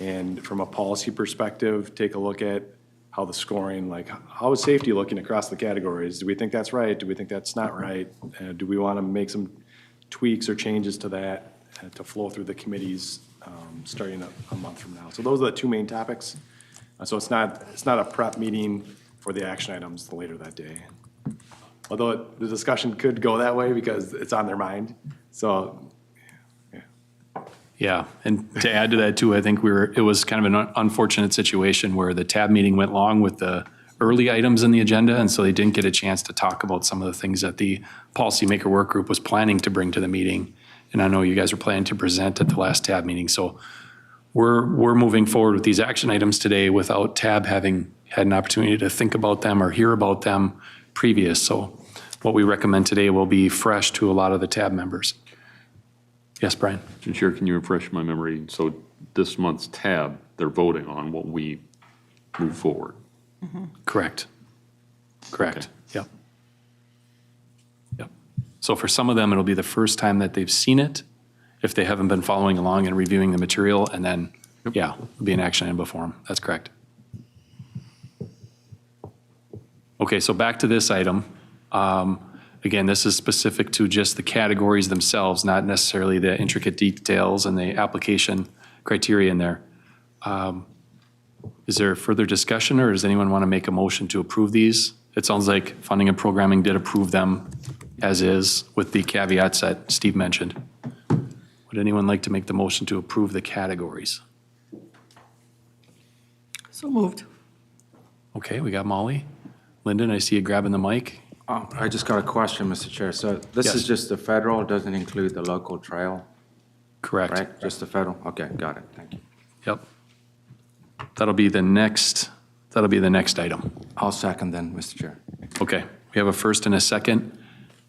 and from a policy perspective, take a look at how the scoring, like how is safety looking across the categories? Do we think that's right? Do we think that's not right? Do we want to make some tweaks or changes to that to flow through the committees starting a month from now? So those are the two main topics. So it's not a prep meeting for the action items later that day. Although the discussion could go that way because it's on their mind. So, yeah. Yeah, and to add to that too, I think it was kind of an unfortunate situation where the TAB meeting went long with the early items in the agenda, and so they didn't get a chance to talk about some of the things that the policymaker work group was planning to bring to the meeting. And I know you guys were planning to present at the last TAB meeting, so we're moving forward with these action items today without TAB having had an opportunity to think about them or hear about them previous. So what we recommend today will be fresh to a lot of the TAB members. Yes, Brian? Mr. Chair, can you refresh my memory? So this month's TAB, they're voting on what we move forward. Correct. Okay. Yep. So for some of them, it'll be the first time that they've seen it, if they haven't been following along and reviewing the material, and then, yeah, it'll be an action item before them. That's correct. Okay, so back to this item. Again, this is specific to just the categories themselves, not necessarily the intricate details and the application criteria in there. Is there further discussion, or does anyone want to make a motion to approve these? It sounds like funding and programming did approve them as is, with the caveats that Steve mentioned. Would anyone like to make the motion to approve the categories? So moved. Okay, we got Molly. Lyndon, I see you grabbing the mic. I just got a question, Mr. Chair. So this Yes. is just the federal, it doesn't include the local trail, Correct. right? Just the federal? Okay, got it. Thank you. Yep. That'll be the next item. I'll second then, Mr. Chair. Okay, we have a first and a second.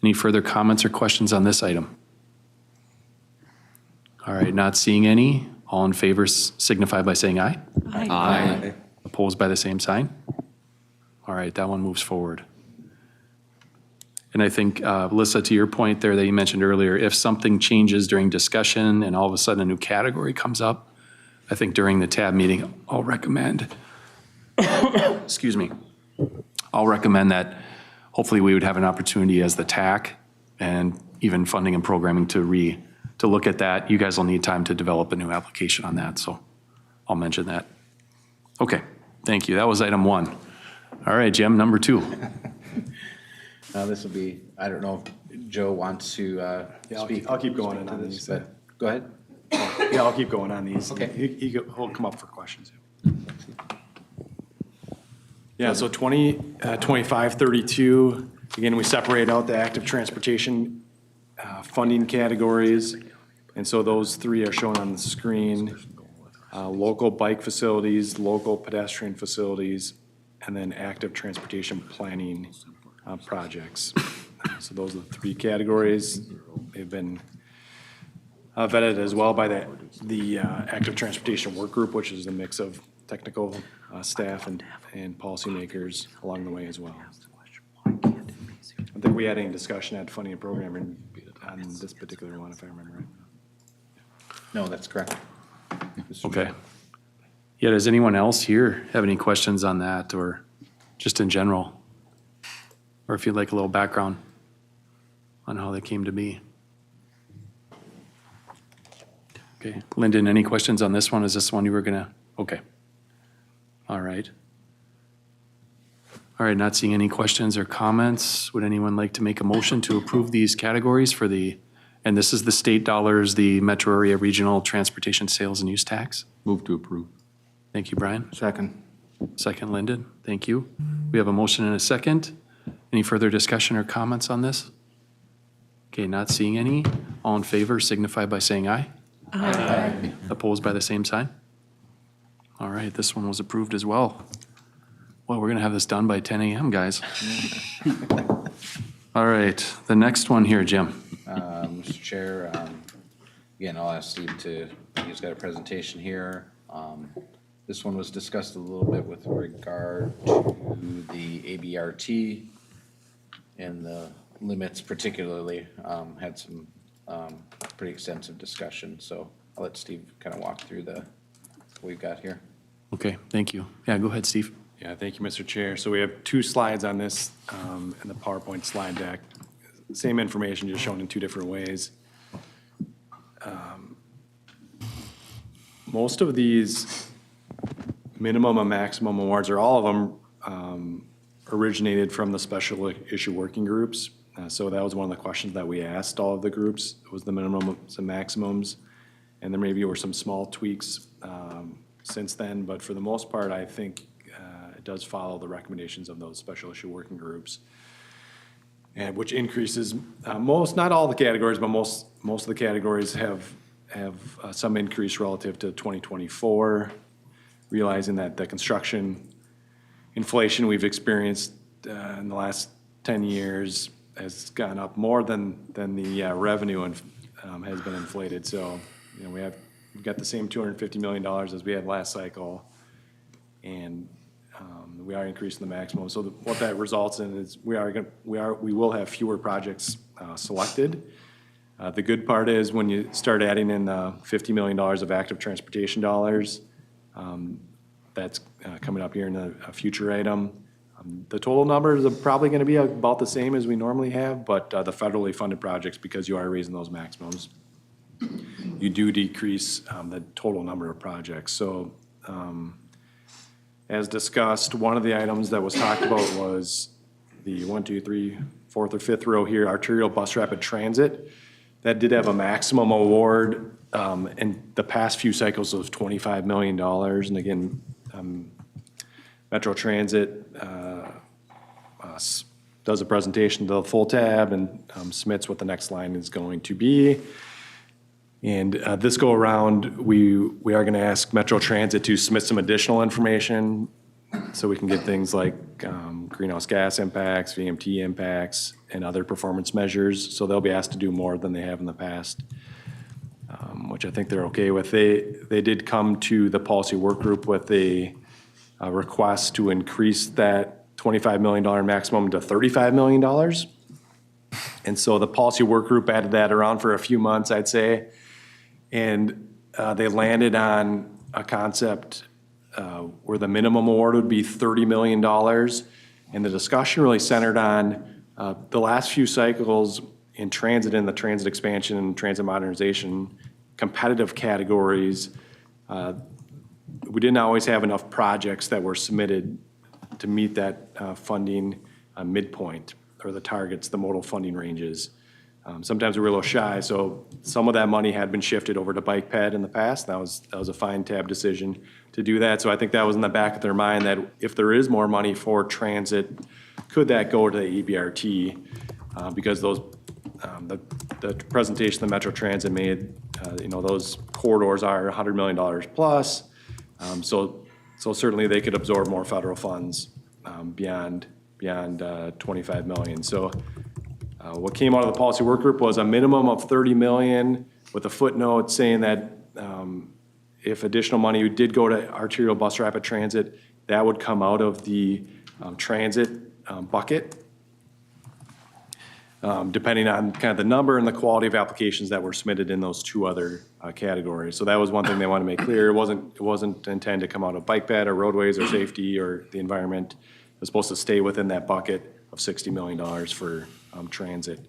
Any further comments or questions on this item? All right, not seeing any. All in favor signify by saying aye. Aye. Opposed by the same sign? All right, that one moves forward. And I think, Alyssa, to your point there that you mentioned earlier, if something changes during discussion and all of a sudden a new category comes up, I think during the TAB meeting, I'll recommend, excuse me, I'll recommend that hopefully we would have an opportunity as the TAC and even funding and programming to look at that. You guys will need time to develop a new application on that, so I'll mention that. Okay, thank you. That was item one. All right, Jim, number two. Now this will be, I don't know if Joe wants to Yeah, speak. I'll keep going speak to on this, these. but Go ahead. Yeah, I'll keep going on these. Okay. He'll come up for questions. Yeah, so 2532, again, we separate out the active transportation funding categories. And so those three are shown on the screen. Local bike facilities, local pedestrian facilities, and then active transportation planning projects. So those are the three categories. They've been vetted as well by the active transportation work group, which is a mix of technical staff and policymakers along the way as well. I think we had any discussion at funding and programming on this particular one, if I remember right. No, that's correct. Okay. Yeah, does anyone else here have any questions on that, or just in general? Or if you'd like a little background on how they came to be? Okay, Lyndon, any questions on this one? Is this one you were gonna, okay. All right. All right, not seeing any questions or comments. Would anyone like to make a motion to approve these categories for the And this is the state dollars, the metro area regional transportation sales and use tax. Move to approve. Thank you, Brian. Second. Second, Lyndon. Thank you. We have a motion and a second. Any further discussion or comments on this? Okay, not seeing any. All in favor signify by saying aye. Aye. Opposed by the same sign? All right, this one was approved as well. Well, we're gonna have this done by 10 a.m., guys. All right, the next one here, Jim. Mr. Chair, again, I'll ask Steve to, he's got a presentation here. This one was discussed a little bit with regard to the ABRT and the limits particularly, had some pretty extensive discussion. So I'll let Steve kind of walk through what we've got here. Okay, thank you. Yeah, go ahead, Steve. Yeah, thank you, Mr. Chair. So we have 2 slides on this in the PowerPoint slide deck. Same information, just shown in 2 different ways. Most of these minimum and maximum awards, or all of them, originated from the special issue working groups. So that was one of the questions that we asked all of the groups, was the minimums and maximums. And there maybe were some small tweaks since then, but for the most part, I think it does follow the recommendations of those special issue working groups. And which increases not all the categories, but most of the categories have some increase relative to 2024, realizing that the construction inflation we've experienced in the last 10 years has gone up more than the revenue has been inflated. So, you know, we've got the same $250 million as we had last cycle, and we are increasing the maximum. So what that results in is we will have fewer projects selected. The good part is when you start adding in $50 million of active transportation dollars, that's coming up here in a future item. The total numbers are probably going to be about the same as we normally have, but the federally funded projects, because you are raising those maximums, you do decrease the total number of projects. So as discussed, one of the items that was talked about was the 1, 2, 3, 4th or 5th row here, arterial bus rapid transit. That did have a maximum award in the past few cycles of $25 million. And again, Metro Transit does a presentation to the full tab and submits what the next line is going to be. And this go around, we are going to ask Metro Transit to submit some additional information so we can get things like greenhouse gas impacts, VMT impacts, and other performance measures. So they'll be asked to do more than they have in the past, which I think they're okay with. They did come to the policy work group with a request to increase that $25 million maximum to $35 million. And so the policy work group added that around for a few months, I'd say. And they landed on a concept where the minimum award would be $30 million. And the discussion really centered on the last few cycles in transit and the transit expansion and transit modernization competitive categories. We didn't always have enough projects that were submitted to meet that funding midpoint or the targets, the modal funding ranges. Sometimes we were a little shy, so some of that money had been shifted over to bike ped in the past. That was a fine tab decision to do that. So I think that was in the back of their mind that if there is more money for transit, could that go to the EBRT? Because those the presentation the Metro Transit made, those corridors are $100 million plus. So certainly they could absorb more federal funds beyond 25 million. So what came out of the policy work group was a minimum of 30 million with a footnote saying that if additional money did go to arterial bus rapid transit, that would come out of the transit bucket, depending on kind of the number and the quality of applications that were submitted in those 2 other categories. So that was one thing they wanted to make clear. It wasn't intended to come out of bike ped or roadways or safety or the environment. It was supposed to stay within that bucket of $60 million for transit.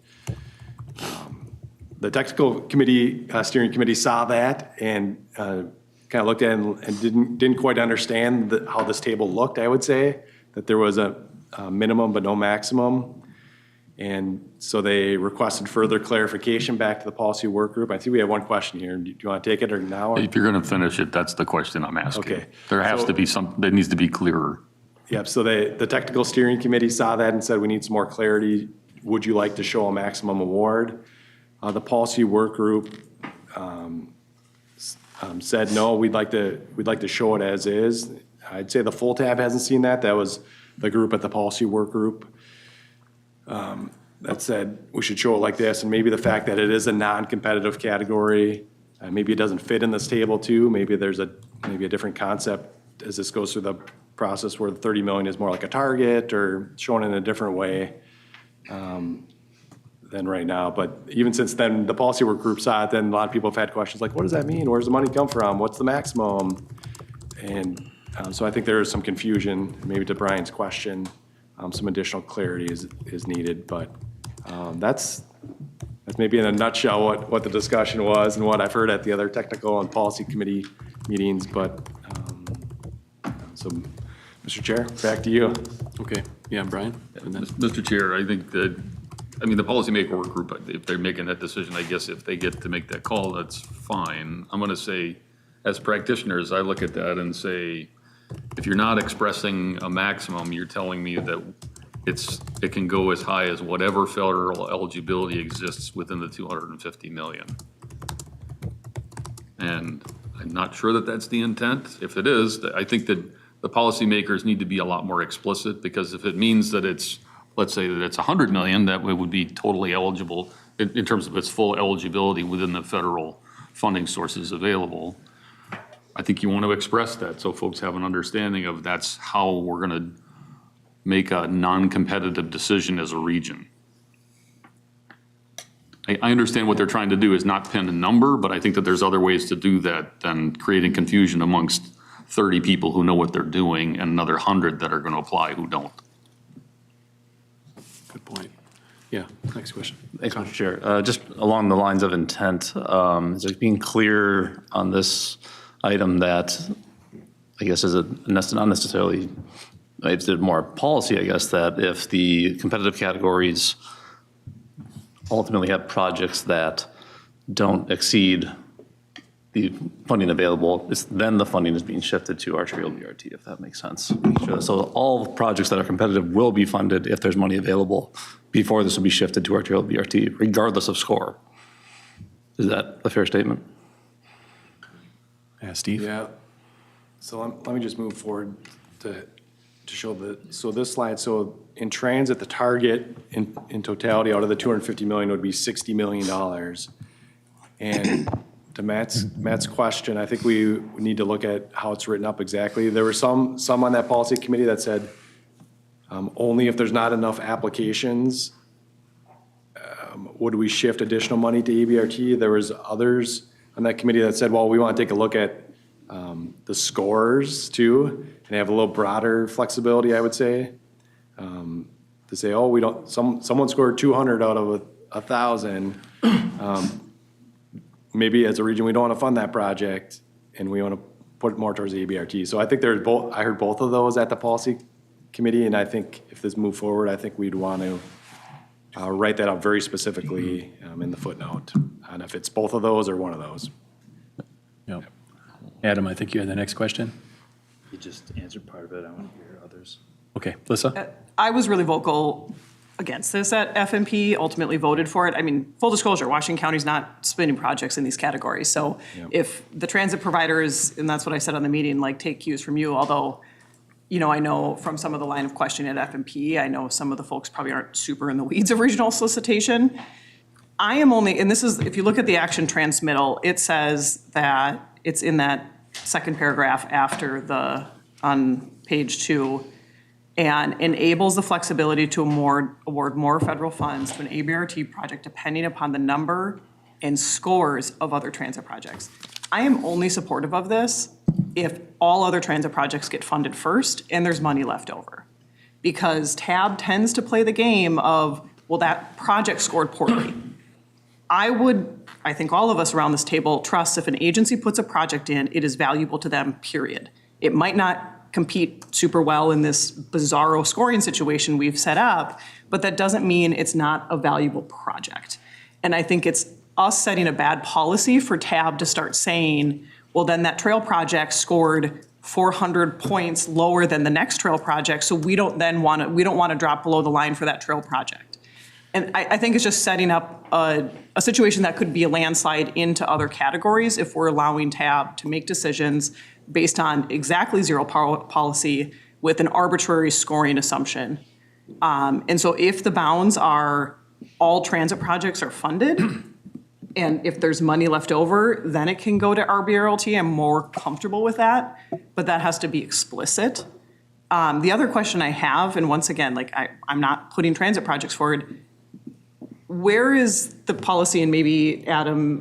The technical committee, steering committee saw that and kind of looked at it and didn't quite understand how this table looked, I would say, that there was a minimum but no maximum. And so they requested further clarification back to the policy work group. I think we have one question here. Do you want to take it or now? If you're going to finish it, that's the question I'm asking. Okay. There has to be that needs to be clearer. Yep, so the technical steering committee saw that and said, we need some more clarity. Would you like to show a maximum award? The policy work group said, no, we'd like to show it as is. I'd say the full tab hasn't seen that. That was the group at the policy work group that said we should show it like this. And maybe the fact that it is a non-competitive category, maybe it doesn't fit in this table too. Maybe there's maybe a different concept as this goes through the process where the 30 million is more like a target or shown in a different way than right now. But even since then, the policy work group saw it, then a lot of people have had questions like, what does that mean? Where's the money come from? What's the maximum? And so I think there is some confusion, maybe to Brian's question, some additional clarity is needed. But that's maybe in a nutshell what the discussion was and what I've heard at the other technical and policy committee meetings. But so, Mr. Chair, back to you. Okay, yeah, Brian? And then- Mr. Chair, I think that, the policymaker work group, if they're making that decision, I guess if they get to make that call, that's fine. I'm going to say, as practitioners, I look at that and say, if you're not expressing a maximum, you're telling me that it can go as high as whatever federal eligibility exists within the 250 million. And I'm not sure that that's the intent. If it is, I think that the policymakers need to be a lot more explicit, because if it means that let's say that it's 100 million, that it would be totally eligible in terms of its full eligibility within the federal funding sources available. I think you want to express that so folks have an understanding of that's how we're going to make a non-competitive decision as a region. I understand what they're trying to do is not pin a number, but I think that there's other ways to do that than creating confusion amongst 30 people who know what they're doing and another 100 that are going to apply who don't. Good point. Yeah, next question. Thanks, Mr. Chair. Just along the lines of intent, is it being clear on this item that, I guess, is it not necessarily, it's more policy, I guess, that if the competitive categories ultimately have projects that don't exceed the funding available, then the funding is being shifted to arterial BRT, if that makes sense. So all projects that are competitive will be funded if there's money available before this will be shifted to arterial BRT, regardless of score. Is that a fair statement? Yeah, Steve? Yeah. So let me just move forward to show so this slide, so in transit, the target in totality out of the 250 million would be $60 million. And to Matt's question, I think we need to look at how it's written up exactly. There were some on that policy committee that said only if there's not enough applications would we shift additional money to EBRT. There was others on that committee that said, well, we want to take a look at the scores too and have a little broader flexibility, I would say. To say, oh, we don't, someone scored 200 out of 1,000. Maybe as a region, we don't want to fund that project and we want to put it more towards the EBRT. So I think there's both, I heard both of those at the policy committee, and I think if this moved forward, I think we'd want to write that out very specifically in the footnote on if it's both of those or one of those. Yep. Adam, I think you had the next question. You just answered part of it. I want to hear others. Okay, Lissa? I was really vocal against this at FMP, ultimately voted for it. I mean, full disclosure, Washington County's not spending projects in these categories. So if the transit providers, and that's what I said on the meeting, like take cues from you, although, you know, I know from some of the line of questioning at FMP, I know some of the folks probably aren't super in the weeds of regional solicitation. I am only, and this is, if you look at the action transmittal, it says that it's in that second paragraph after on page 2, and enables the flexibility to award more federal funds to an ABRT project depending upon the number and scores of other transit projects. I am only supportive of this if all other transit projects get funded first and there's money left over. Because TAB tends to play the game of, well, that project scored poorly. I think all of us around this table trust if an agency puts a project in, it is valuable to them, period. It might not compete super well in this bizarro scoring situation we've set up, but that doesn't mean it's not a valuable project. And I think it's us setting a bad policy for TAB to start saying, well, then that trail project scored 400 points lower than the next trail project, so we don't want to drop below the line for that trail project. And I think it's just setting up a situation that could be a landslide into other categories if we're allowing TAB to make decisions based on exactly zero policy with an arbitrary scoring assumption. And so if the bounds are all transit projects are funded, and if there's money left over, then it can go to RBRLT. I'm more comfortable with that, but that has to be explicit. The other question I have, and once again, like I'm not putting transit projects forward, where is the policy, and maybe Adam,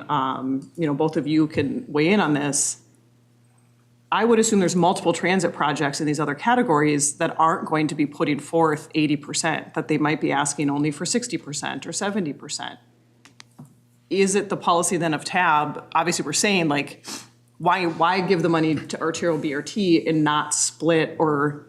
both of you can weigh in on this. I would assume there's multiple transit projects in these other categories that aren't going to be putting forth 80%, that they might be asking only for 60% or 70%. Is it the policy then of TAB? Obviously, we're saying like, why give the money to arterial BRT and not split or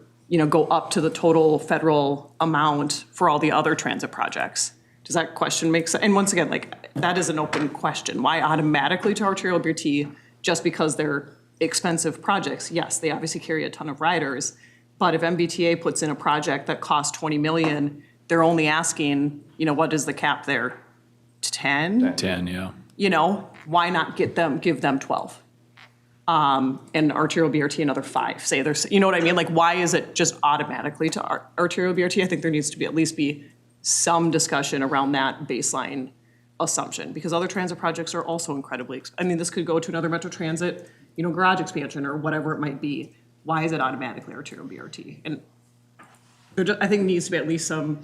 go up to the total federal amount for all the other transit projects? Does that question make sense? And once again, like that is an open question. Why automatically to arterial BRT just because they're expensive projects? Yes, they obviously carry a ton of riders, but if MBTA puts in a project that costs 20 million, they're only asking, what is the cap there? 10? 10, yeah. Why not give them 12? And arterial BRT another 5. Say there's, what I mean? Like, why is it just automatically to arterial BRT? I think there needs to be at least some discussion around that baseline assumption, because other transit projects are also incredibly, this could go to another Metro Transit, garage expansion or whatever it might be. Why is it automatically arterial BRT? And I think it needs to be at least some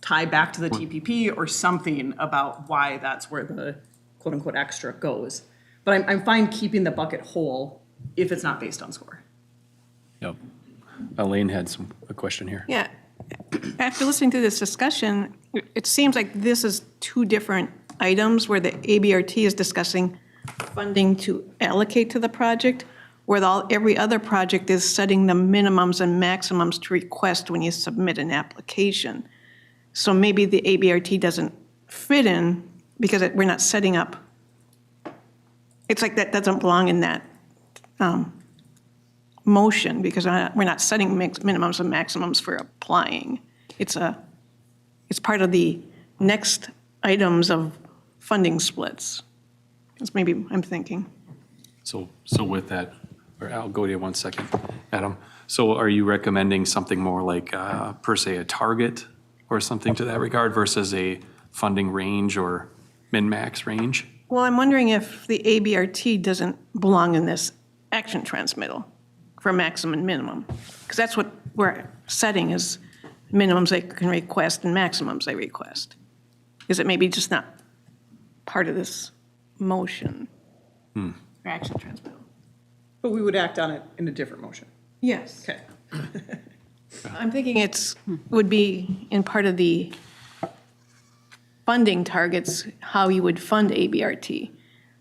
tie back to the TPP or something about why that's where the quote unquote extra goes. But I'm fine keeping the bucket whole if it's not based on score. Yep. Elaine had a question here. Yeah. After listening to this discussion, it seems like this is two different items where the ABRT is discussing funding to allocate to the project, where every other project is setting the minimums and maximums to request when you submit an application. So maybe the ABRT doesn't fit in because we're not setting up. It's like that doesn't belong in that motion because we're not setting minimums and maximums for applying. It's part of the next items of funding splits. That's maybe I'm thinking. So with that, or I'll go to you 1 second, Adam. So are you recommending something more like per se a target or something to that regard versus a funding range or min-max range? Well, I'm wondering if the ABRT doesn't belong in this action transmittal for maximum and minimum, because that's what we're setting is minimums they can request and maximums they request. Is it maybe just not part of this motion for action transmittal? But we would act on it in a different motion. Yes. Okay. I'm thinking would be in part of the funding targets, how you would fund ABRT.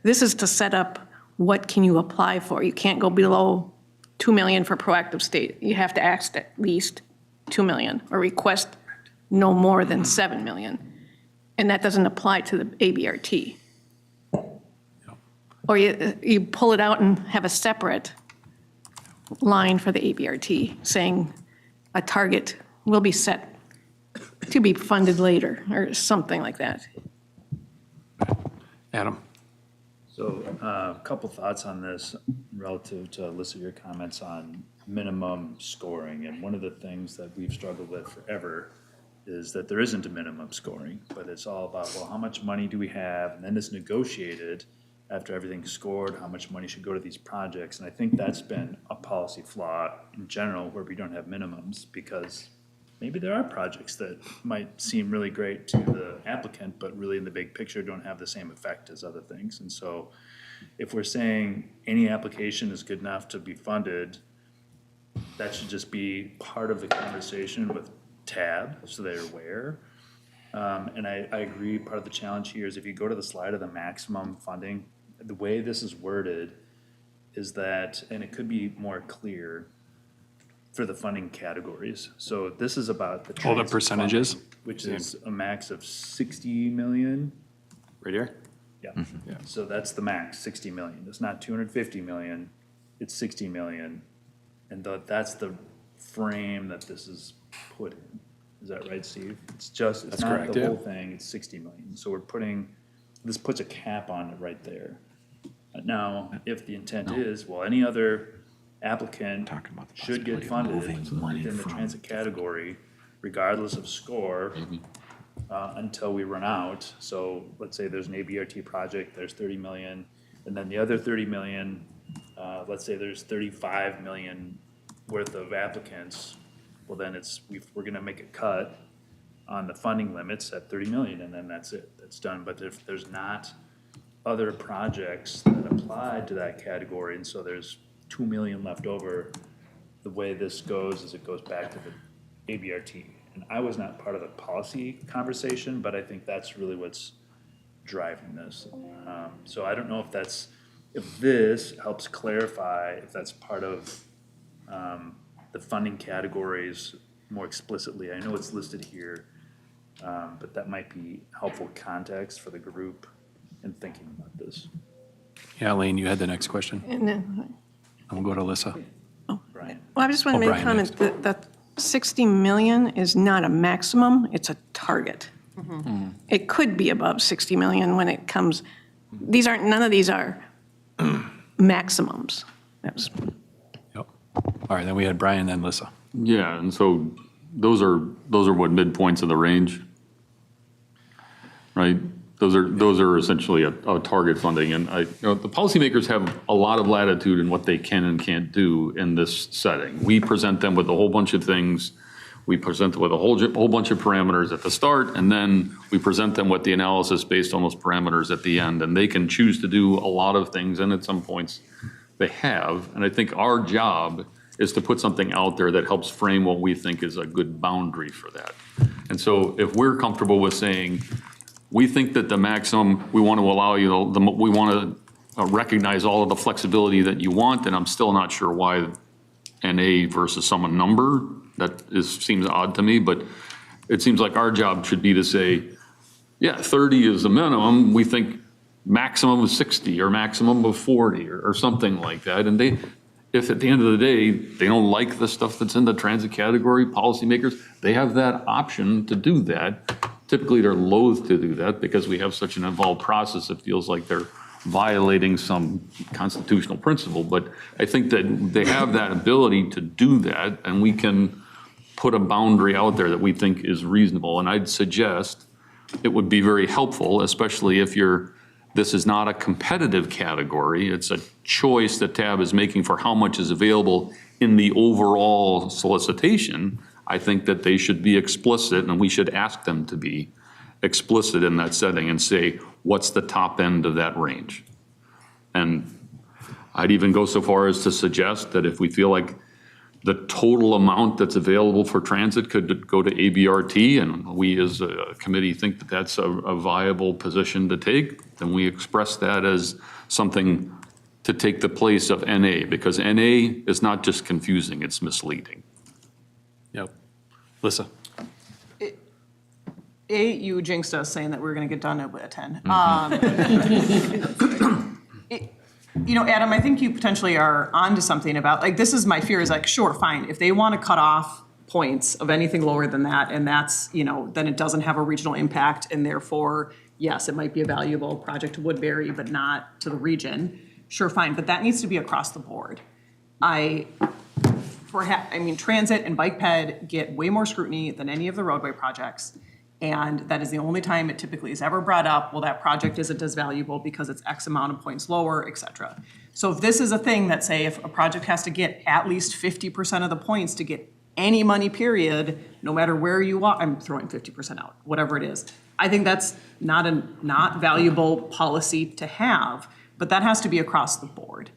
This is to set up what can you apply for. You can't go below 2 million for proactive state. You have to ask at least 2 million or request no more than 7 million. And that doesn't apply to the ABRT. Or you pull it out and have a separate line for the ABRT saying a target will be set to be funded later or something like that. Adam? So a couple thoughts on this relative to elicit your comments on minimum scoring. And one of the things that we've struggled with forever is that there isn't a minimum scoring, but it's all about, well, how much money do we have? And then it's negotiated after everything's scored, how much money should go to these projects. And I think that's been a policy flaw in general where we don't have minimums, because maybe there are projects that might seem really great to the applicant, but really in the big picture don't have the same effect as other things. And so if we're saying any application is good enough to be funded, that should just be part of the conversation with TAB so they're aware. And I agree, part of the challenge here is if you go to the slide of the maximum funding, the way this is worded is that, and it could be more clear, for the funding categories. So this is about the. Oh, the transit percentages? funding, which is a max of 60 million. Right here? Yeah, so that's the max, 60 million. It's not 250 million, it's 60 million. And that's the frame that this is put in. Is that right, Steve? It's just, it's That's not correct, the yeah. whole thing, it's 60 million. So we're putting, this puts a cap on it right there. Now, if the intent is, well, any other applicant should get funded within the transit category, regardless of score, until we run out. So let's say there's an ABRT project, there's 30 million, and then the other 30 million, let's say there's 35 million worth of applicants. Well, then we're gonna make a cut on the funding limits at 30 million, and then that's it, that's done. But if there's not other projects that apply to that category, and so there's 2 million left over, the way this goes is it goes back to the ABRT. And I was not part of the policy conversation, but I think that's really what's driving this. So I don't know if this helps clarify, if that's part of the funding categories more explicitly. I know it's listed here, but that might be helpful context for the group in thinking about this. Yeah, Elaine, you had the next question. And then, And we'll go to Alyssa. Brian? well, I just want to Oh, make a Brian comment that 60 million is not a maximum, it's a target. It could be above 60 million when it comes, none of these are maximums. That was, Yep. All right, then we had Brian, then Alyssa. Yeah, and so those are what midpoints of the range, right? Those are essentially a target funding, and the policymakers have a lot of latitude in what they can and can't do in this setting. We present them with a whole bunch of things. We present them with a whole bunch of parameters at the start, and then we present them with the analysis based on those parameters at the end, and they can choose to do a lot of things, and at some points they have. And I think our job is to put something out there that helps frame what we think is a good boundary for that. And so if we're comfortable with saying, we think that the maximum, we want to allow you, we want to recognize all of the flexibility that you want, and I'm still not sure why NA versus some number. That seems odd to me, but it seems like our job should be to say, yeah, 30 is the minimum. We think maximum of 60 or maximum of 40 or something like that. And if at the end of the day, they don't like the stuff that's in the transit category, policymakers, they have that option to do that. Typically, they're loath to do that because we have such an involved process. It feels like they're violating some constitutional principle. But I think that they have that ability to do that, and we can put a boundary out there that we think is reasonable. And I'd suggest it would be very helpful, especially if this is not a competitive category. It's a choice that TAB is making for how much is available in the overall solicitation. I think that they should be explicit, and we should ask them to be explicit in that setting and say, what's the top end of that range? And I'd even go so far as to suggest that if we feel like the total amount that's available for transit could go to ABRT, and we as a committee think that that's a viable position to take, then we express that as something to take the place of NA, because NA is not just confusing, it's misleading. Yep. Alyssa. You jinxed us saying that we were going to get done at 10. Adam, I think you potentially are onto something about, this is my fear is sure, fine. If they want to cut off points of anything lower than that, and that's, then it doesn't have a regional impact, and therefore, yes, it might be a valuable project to Woodbury, but not to the region. Sure, fine, but that needs to be across the board. Transit and bike ped get way more scrutiny than any of the roadway projects. And that is the only time it typically is ever brought up, well, that project isn't as valuable because it's X amount of points lower, et cetera. So if this is a thing that say if a project has to get at least 50% of the points to get any money period, no matter where you are, I'm throwing 50% out, whatever it is. I think that's not valuable policy to have, but that has to be across the board.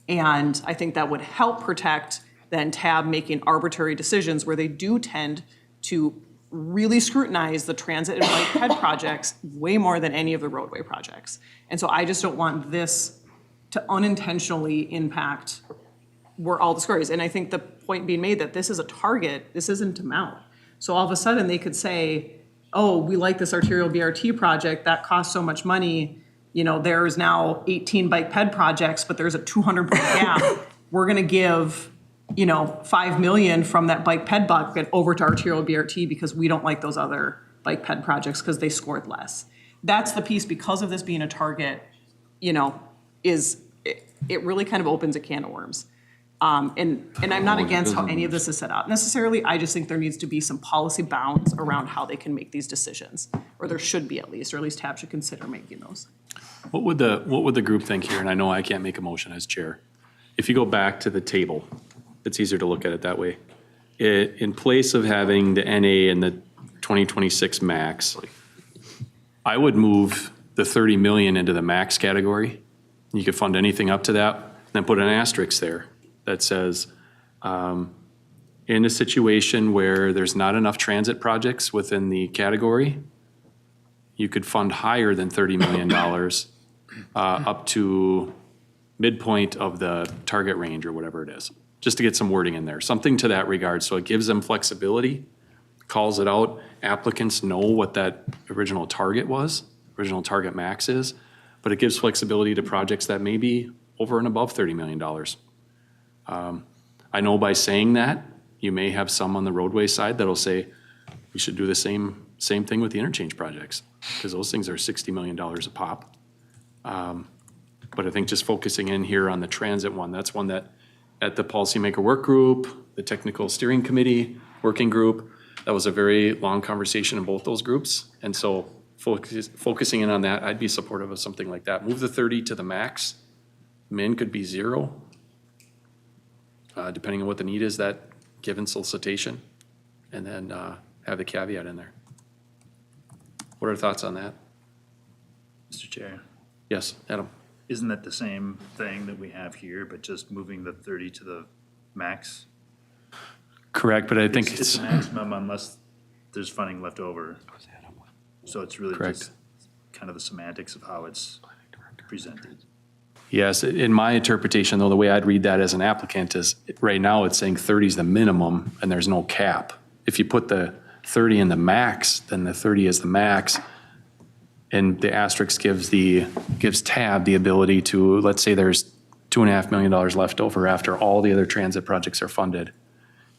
And I think that would help protect then TAB making arbitrary decisions where they do tend to really scrutinize the transit and bike ped projects way more than any of the roadway projects. And so I just don't want this to unintentionally impact were all the scories. And I think the point being made that this is a target, this isn't amount. So all of a sudden they could say, oh, we like this arterial BRT project, that costs so much money. You know, there's now 18 bike ped projects, but there's a 200 point gap. We're gonna give, you know, 5 million from that bike ped bucket over to arterial BRT because we don't like those other bike ped projects because they scored less. That's the piece, because of this being a target, you know, it really kind of opens a can of worms. And I'm not against how any of this is set out necessarily. I just think there needs to be some policy bounds around how they can make these decisions, or there should be at least TAB should consider making those. What would the group think here? And I know I can't make a motion as chair. If you go back to the table, it's easier to look at it that way. In place of having the NA and the 2026 max, I would move the 30 million into the max category. You could fund anything up to that, then put an asterisk there that says, in a situation where there's not enough transit projects within the category, you could fund higher than $30 million up to midpoint of the target range or whatever it is, just to get some wording in there, something to that regard. So it gives them flexibility, calls it out. Applicants know what that original target was, original target max is, but it gives flexibility to projects that may be over and above $30 million. I know by saying that, you may have some on the roadway side that'll say, we should do the same thing with the interchange projects, because those things are $60 million a pop. But I think just focusing in here on the transit one, that's one that at the policymaker work group, the technical steering committee working group, that was a very long conversation in both those groups. And so focusing in on that, I'd be supportive of something like that. Move the 30 to the max. Min could be 0, depending on what the need is that given solicitation, and then have the caveat in there. What are thoughts on that? Mr. Chair, Yes, Adam? isn't that the same thing that we have here, but just moving the 30 to the max? Correct, but I think It's a maximum unless there's funding left over. So it's really Correct. just kind of the semantics of how it's presented. yes, in my interpretation, though, the way I'd read that as an applicant is, right now, it's saying 30 is the minimum, and there's no cap. If you put the 30 in the max, then the 30 is the max, and the asterisk gives TAB the ability to, let's say there's $2.5 million left over after all the other transit projects are funded.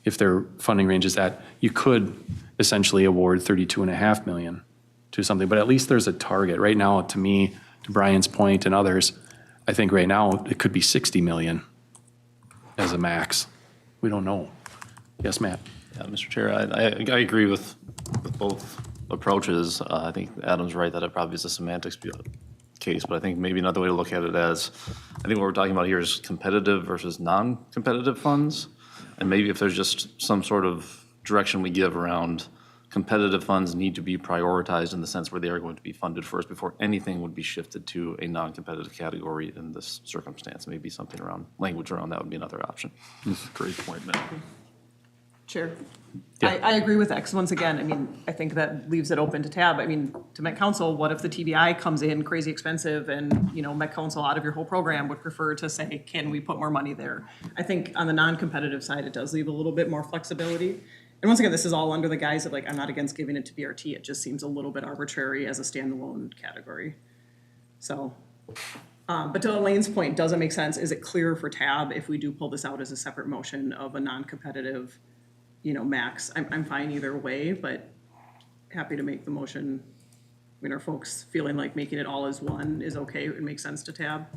If their funding range is that, you could essentially award 32.5 million to something, but at least there's a target. Right now, to me, to Brian's point and others, I think right now it could be 60 million as a max. We don't know. Yes, Matt? Yeah, Mr. Chair, I agree with both approaches. I think Adam's right that it probably is a semantics case, but I think maybe another way to look at it as, I think what we're talking about here is competitive versus non-competitive funds. And maybe if there's just some sort of direction we give around competitive funds need to be prioritized in the sense where they are going to be funded first before anything would be shifted to a non-competitive category in this circumstance. Maybe something around, language around that would be another option. That's a great point, Matt. Chair. I agree with X. Once again, I mean, I think that leaves it open to TAB. I mean, to Met Council, what if the TBI comes in crazy expensive and, you know, Met Council out of your whole program would prefer to say, can we put more money there? I think on the non-competitive side, it does leave a little bit more flexibility. And once again, this is all under the guise of like, I'm not against giving it to BRT. It just seems a little bit arbitrary as a standalone category. So, but to Elaine's point, does it make sense? Is it clearer for TAB if we do pull this out as a separate motion of a non-competitive, you know, max? I'm fine either way, but happy to make the motion. I mean, are folks feeling like making it all as one is okay? It makes sense to TAB?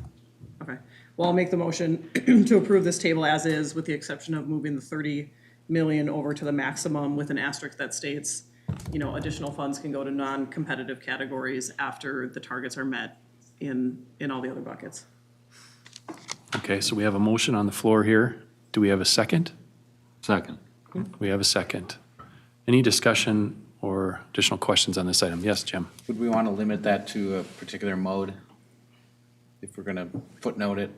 Okay. Well, I'll make the motion to approve this table as is, with the exception of moving the 30 million over to the maximum with an asterisk that states, you know, additional funds can go to non-competitive categories after the targets are met in all the other buckets. Okay, so we have a motion on the floor here. Do we have a second? Second. We have a second. Any discussion or additional questions on this item? Yes, Jim? Would we want to limit that to a particular mode? If we're going to footnote it?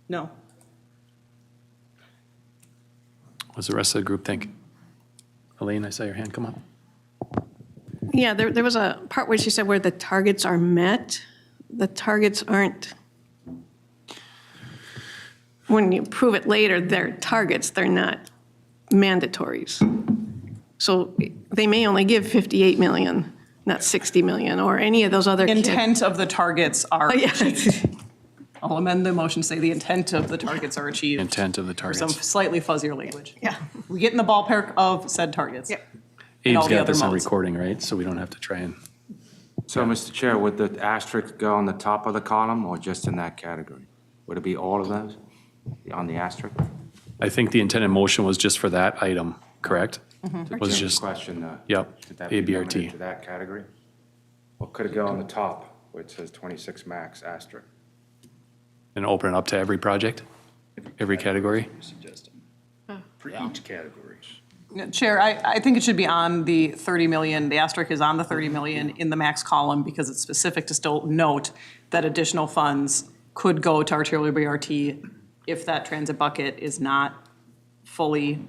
No. What does the rest of the group think? Elaine, I saw your hand come up. Yeah, there was a part where she said where the targets are met. The targets aren't. when you prove it later, they're targets, they're not mandatories. So they may only give 58 million, not 60 million, or any of those other. Intent of the targets are Oh, yeah. achieved. I'll amend the motion to say the intent of the targets are achieved. Intent of the Or some targets. slightly fuzzier language. Yeah. We get in the ballpark of said targets. Yeah. And all Abe's the got other this on modes. recording, right? So we don't have to try and. So, Mr. Chair, would the asterisk go on the top of the column or just in that category? Would it be all of those on the asterisk? I think the intended motion was just for that item, correct? It was Jim's just, question, yep, should that be limited ABRT. to that category? Or could it go on the top where it says 26 max asterisk? And open it up to every project, every category? For each category. Chair, I think it should be on the 30 million, the asterisk is on the 30 million in the max column because it's specific to still note that additional funds could go to arterial BRT if that transit bucket is not fully,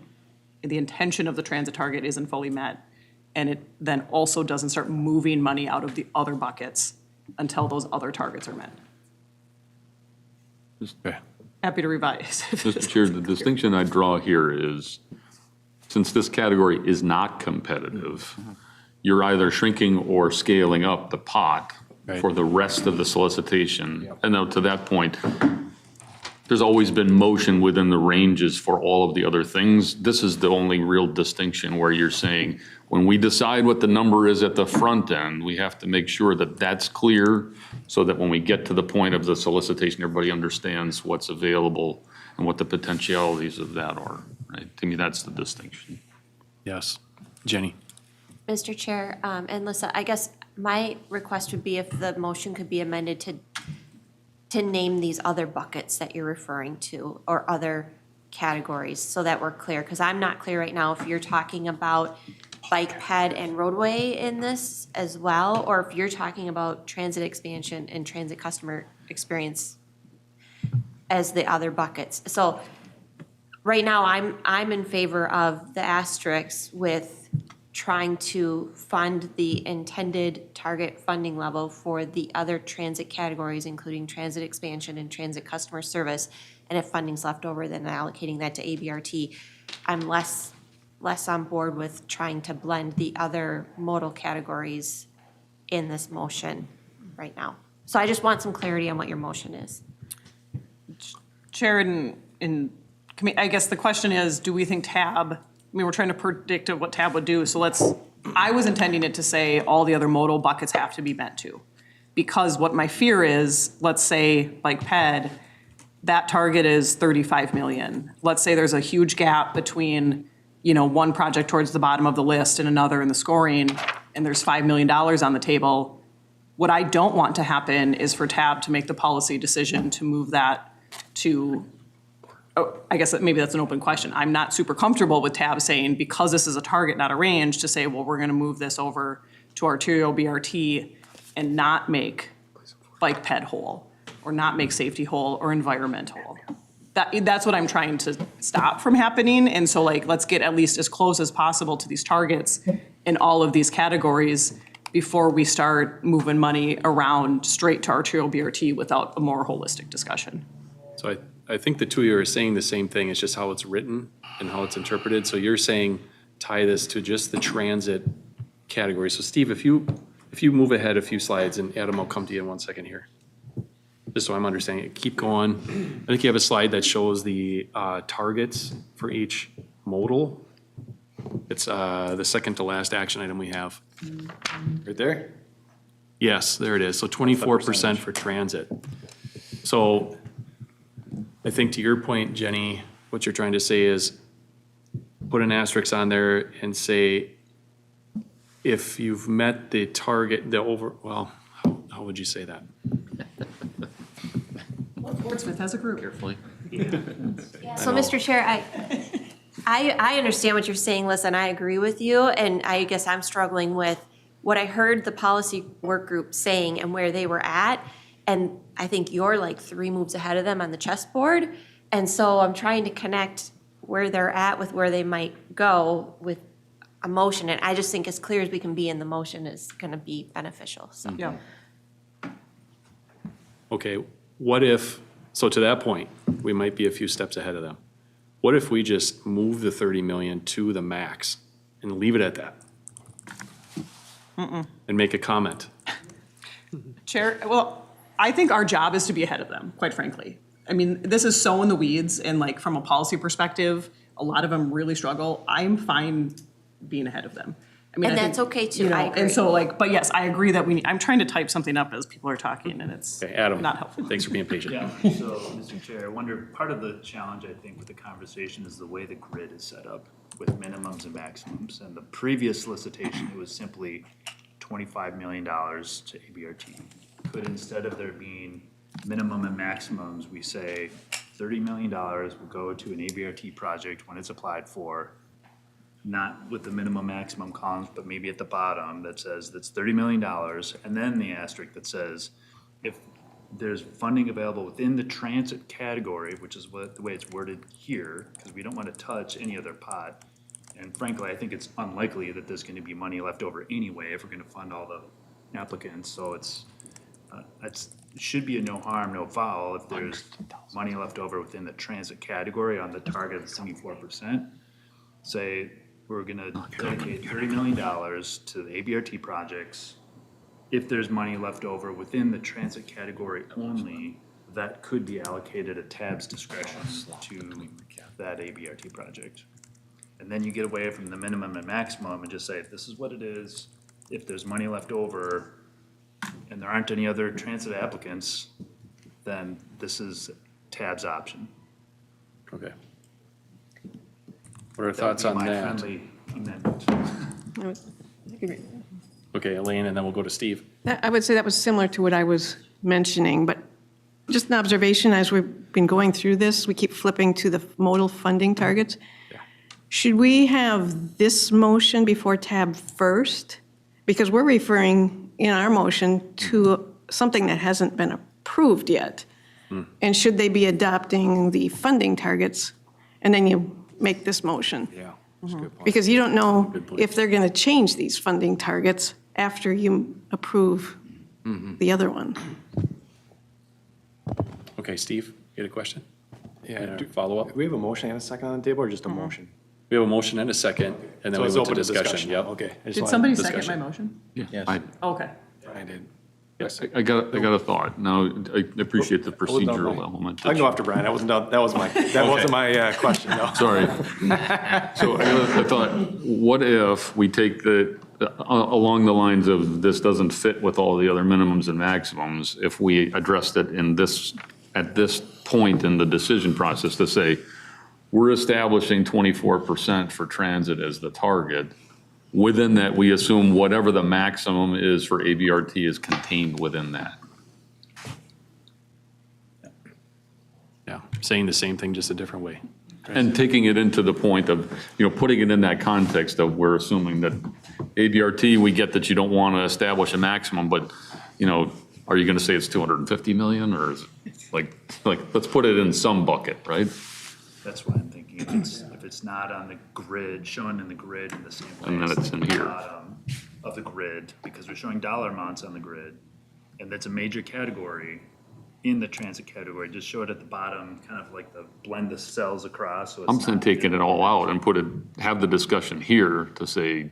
the intention of the transit target isn't fully met. And it then also doesn't start moving money out of the other buckets until those other targets are met. Okay. Happy to revise. Mr. Chair, the distinction I draw here is, since this category is not competitive, you're either shrinking or scaling up the pot for the rest of the solicitation. And now to that point, there's always been motion within the ranges for all of the other things. This is the only real distinction where you're saying, when we decide what the number is at the front end, we have to make sure that that's clear so that when we get to the point of the solicitation, everybody understands what's available and what the potentialities of that are, right? To me, that's the distinction. Yes. Jenny? Mr. Chair, and Lisa, I guess my request would be if the motion could be amended to name these other buckets that you're referring to, or other categories, so that we're clear, because I'm not clear right now if you're talking about bike ped and roadway in this as well, or if you're talking about transit expansion and transit customer experience as the other buckets. So right now, I'm in favor of the asterisks with trying to fund the intended target funding level for the other transit categories, including transit expansion and transit customer service. And if funding's left over, then allocating that to ABRT. I'm less on board with trying to blend the other modal categories in this motion right now. So I just want some clarity on what your motion is. Chair, I guess the question is, do we think TAB, we're trying to predict what TAB would do, so I was intending it to say all the other modal buckets have to be met too. Because what my fear is, let's say like PED, that target is 35 million. Let's say there's a huge gap between, one project towards the bottom of the list and another in the scoring, and there's $5 million on the table. What I don't want to happen is for TAB to make the policy decision to move that to, I guess maybe that's an open question. I'm not super comfortable with TAB saying, because this is a target, not a range, to say, well, we're going to move this over to arterial BRT and not make bike ped whole, or not make safety whole, or environment whole. That's what I'm trying to stop from happening. And so let's get at least as close as possible to these targets in all of these categories before we start moving money around straight to arterial BRT without a more holistic discussion. So I think the two of you are saying the same thing, it's just how it's written and how it's interpreted. So you're saying tie this to just the transit category. So Steve, if you move ahead a few slides, and Adam, I'll come to you in 1 second here. Just so I'm understanding it, keep going. I think you have a slide that shows the targets for each modal. It's the second to last action item we have. Right there? Yes, there it is. So 24% for transit. So I think to your point, Jenny, what you're trying to say is put an asterisk on there and say, if you've met the target, how would you say that? Wordsmith as a group. Carefully. So, Mr. Chair, I understand what you're saying, Liz, and I agree with you. And I guess I'm struggling with what I heard the policy work group saying and where they were at. And I think you're 3 moves ahead of them on the chessboard. And so I'm trying to connect where they're at with where they might go with a motion. And I just think as clear as we can be in the motion is going to be beneficial. So. Yeah. Okay, what if, so to that point, we might be a few steps ahead of them. What if we just move the 30 million to the max and leave it at that? And make a comment? Chair, well, I think our job is to be ahead of them, quite frankly. I mean, this is so in the weeds, and like from a policy perspective, a lot of them really struggle. I'm fine being ahead of them. I mean, And I that's think, okay too, you know, I agree. And so like, but yes, I agree that I'm trying to type something up as people are talking, and it's Okay, Adam, not helpful. thanks for being patient. Yeah, so, Mr. Chair, I wonder, part of the challenge, I think, with the conversation is the way the grid is set up with minimums and maximums. And the previous solicitation, it was simply $25 million to ABRT. Could, instead of there being minimum and maximums, we say $30 million will go to an ABRT project when it's applied for, not with the minimum maximum columns, but maybe at the bottom that says that's $30 million, and then the asterisk that says if there's funding available within the transit category, which is the way it's worded here, because we don't want to touch any other pot. And frankly, I think it's unlikely that there's going to be money left over anyway if we're going to fund all the applicants. So it should be a no harm, no foul if there's money left over within the transit category on the target of 74%. Say we're going to dedicate $30 million to the ABRT projects. If there's money left over within the transit category only, that could be allocated at TAB's discretion to that ABRT project. And then you get away from the minimum and maximum and just say, this is what it is. If there's money left over and there aren't any other transit applicants, then this is TAB's option. Okay. What are our thoughts on That that? would be my friendly amendment. Okay, Elaine, and then we'll go to Steve. I would say that was similar to what I was mentioning, but just an observation, as we've been going through this, we keep flipping to the modal funding targets. Should we have this motion before tab first? Because we're referring in our motion to something that hasn't been approved yet. And should they be adopting the funding targets? And then you make this motion. Yeah, that's a good point. Because you don't know Good point. if they're going to change these funding targets after you approve the other one. Okay, Steve, you had a question? Yeah. Follow up? Do we have a motion and a second on the table, or just a motion? We have a motion and a second, and then So we it's went to open to discussion. discussion. Yep. Okay. I just Did wanted somebody discussion. second my motion? Yeah. Okay. I did. Yes. I got a thought. Now, I appreciate the procedural element. I can go after Brian. That wasn't my question, no. Sorry. So I thought, what if we take along the lines of this doesn't fit with all the other minimums and maximums, if we addressed it at this point in the decision process to say, we're establishing 24% for transit as the target. Within that, we assume whatever the maximum is for ABRT is contained within that. Yeah, saying the same thing, just a different way. And taking it into the point of, putting it in that context of we're assuming that ABRT, we get that you don't want to establish a maximum, but, are you going to say it's 250 million or is it like, let's put it in some bucket, right? That's what I'm thinking. If it's not on the grid, shown in the grid in the same way. And then as it's in the here. bottom of the grid, because we're showing dollar amounts on the grid, and that's a major category in the transit category. Just show it at the bottom, kind of like the blend the cells across. So it's I'm saying not- taking it all out and have the discussion here to say,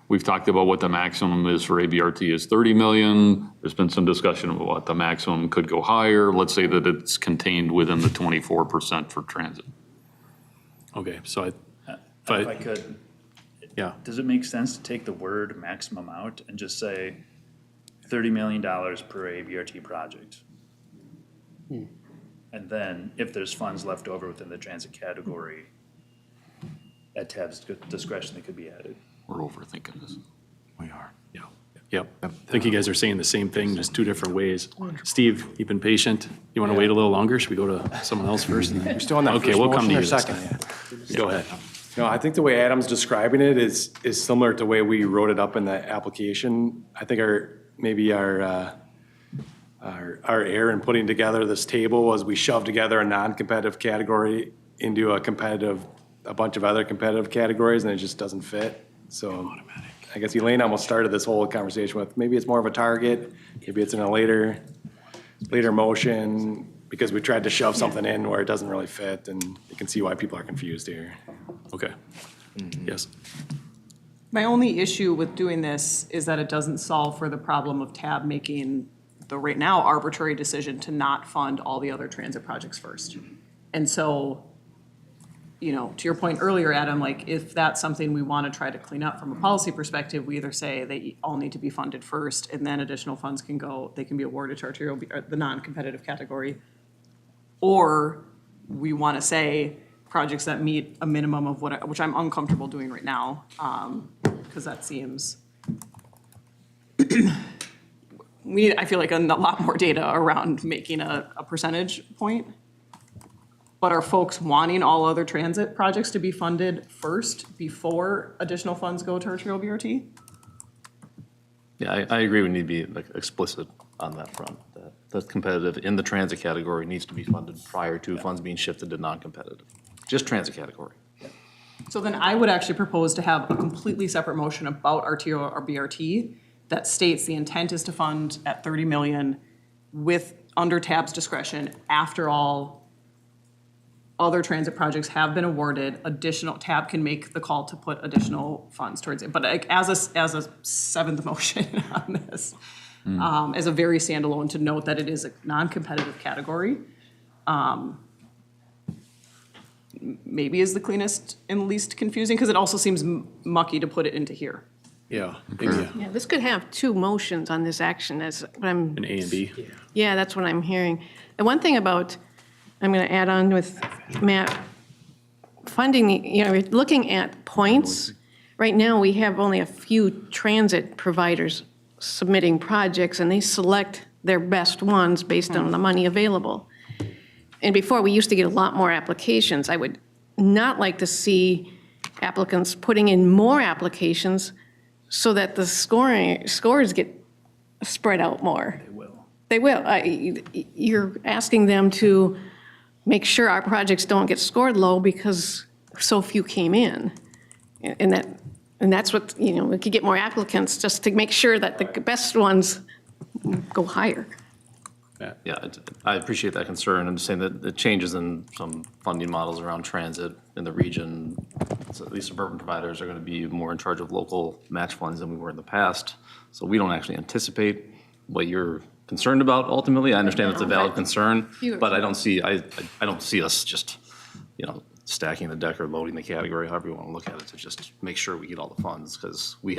we've talked about what the maximum is for ABRT is 30 million. There's been some discussion about what the maximum could go higher. Let's say that it's contained within the 24% for transit. Okay, so If I could, yeah, does it make sense to take the word maximum out and just say $30 million per ABRT project? And then if there's funds left over within the transit category, at TAB's discretion, they could be added. We're overthinking this. we are. Yeah, yep. I think you guys are saying the same thing, just two different ways. Steve, you've been patient. You want to wait a little longer? Should we go to someone else first? We're still on that Okay, first we'll come to motion or you this second? time. Go ahead. No, I think the way Adam's describing it is similar to the way we wrote it up in the application. I think our error in putting together this table was we shoved together a non-competitive category into a bunch of other competitive categories, and it just doesn't fit. So I guess Elaine almost started this whole conversation with, maybe it's more of a target, maybe it's in a later motion. because we tried to shove something in where it doesn't really fit, and you can see why people are confused here. Okay. Yes. My only issue with doing this is that it doesn't solve for the problem of TAB making the right now arbitrary decision to not fund all the other transit projects first. And so, you know, to your point earlier, Adam, like if that's something we want to try to clean up from a policy perspective, we either say they all need to be funded first and then additional funds can go, they can be awarded to arterial, the non-competitive category. Or we want to say projects that meet a minimum of what, which I'm uncomfortable doing right now, because that seems, I feel like a lot more data around making a percentage point. But are folks wanting all other transit projects to be funded first before additional funds go to arterial BRT? Yeah, I agree, we need to be like explicit on that front, that the competitive in the transit category needs to be funded prior to funds being shifted to non-competitive. Just transit category. So then I would actually propose to have a completely separate motion about arterial or BRT that states the intent is to fund at 30 million with under TAB's discretion after all other transit projects have been awarded, additional, TAB can make the call to put additional funds towards it. But like as a seventh motion on this, as a very standalone, to note that it is a non-competitive category, maybe is the cleanest and least confusing, because it also seems mucky to put it into here. Yeah. Yeah, this could have two motions on this action as what I'm. An A and B. Yeah, that's what I'm hearing. And one thing about, I'm going to add on with Matt, funding, you know, looking at points, right now we have only a few transit providers submitting projects and they select their best ones based on the money available. And before, we used to get a lot more applications. I would not like to see applicants putting in more applications so that the scores get spread out more. They will. You're asking them to make sure our projects don't get scored low because so few came in. And that's what, you know, we could get more applicants just to make sure that the best ones go higher. Yeah, I appreciate that concern. I'm just saying that the changes in some funding models around transit in the region, so at least suburban providers are going to be more in charge of local match funds than we were in the past. So we don't actually anticipate what you're concerned about ultimately. I understand it's a valid concern, but I don't see us just, you know, stacking the deck or loading the category, however you want to look at it, to just make sure we get all the funds, because we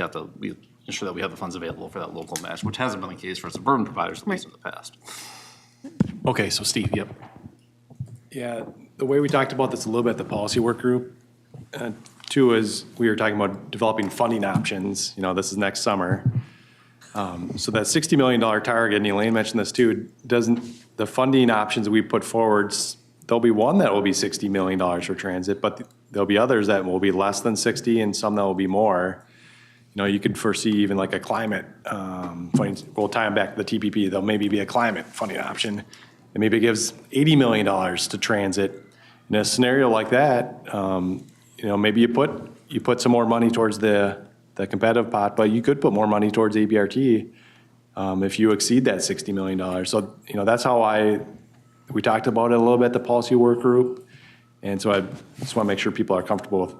ensure that we have the funds available for that local match, which hasn't been the case for suburban providers, at least in the past. Okay, so Steve, yep. Yeah, the way we talked about this a little bit at the policy work group, too, is we were talking about developing funding options. You know, this is next summer. So that $60 million target, and Elaine mentioned this too, the funding options we put forward, there'll be one that will be $60 million for transit, but there'll be others that will be less than 60 and some that will be more. You know, you could foresee even like a climate funding, we'll tie them back to the TPP, there'll maybe be a climate funding option. And maybe it gives $80 million to transit. In a scenario like that, you know, maybe you put some more money towards the competitive pot, but you could put more money towards ABRT if you exceed that $60 million. So, you know, that's how we talked about it a little bit at the policy work group. And so I just want to make sure people are comfortable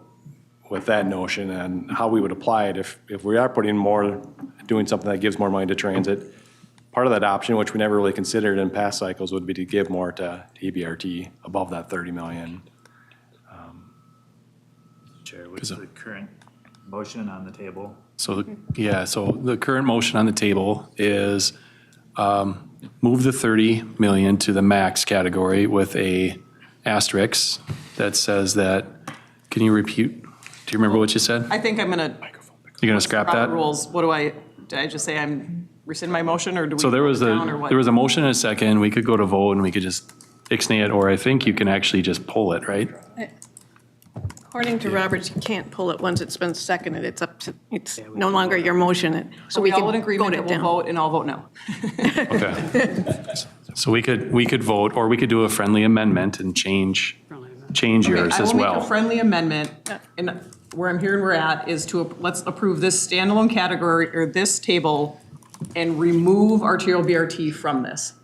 with that notion and how we would apply it if we are doing something that gives more money to transit. Part of that option, which we never really considered in past cycles, would be to give more to ABRT above that 30 million. Chair, what's the current motion on the table? So, yeah, so the current motion on the table is move the 30 million to the max category with a asterisk that says that, can you repeat? Do you remember what you said? I think I'm gonna. You're gonna scrap that? Rules, did I just say I'm rescind my motion, or do we? So there was a a motion and a second. We could go to vote and we could just ixnay it, or I think you can actually just pull it, right? According to Roberts, you can't pull it once it's been seconded. It's no longer your motion. So we all in can agreement vote that it we'll down. vote and I'll vote no. Okay. So we could vote, or we could do a friendly amendment and change yours as I will make a well. friendly amendment, and where I'm hearing we're at is let's approve this standalone category, or this table, and remove arterial BRT from this.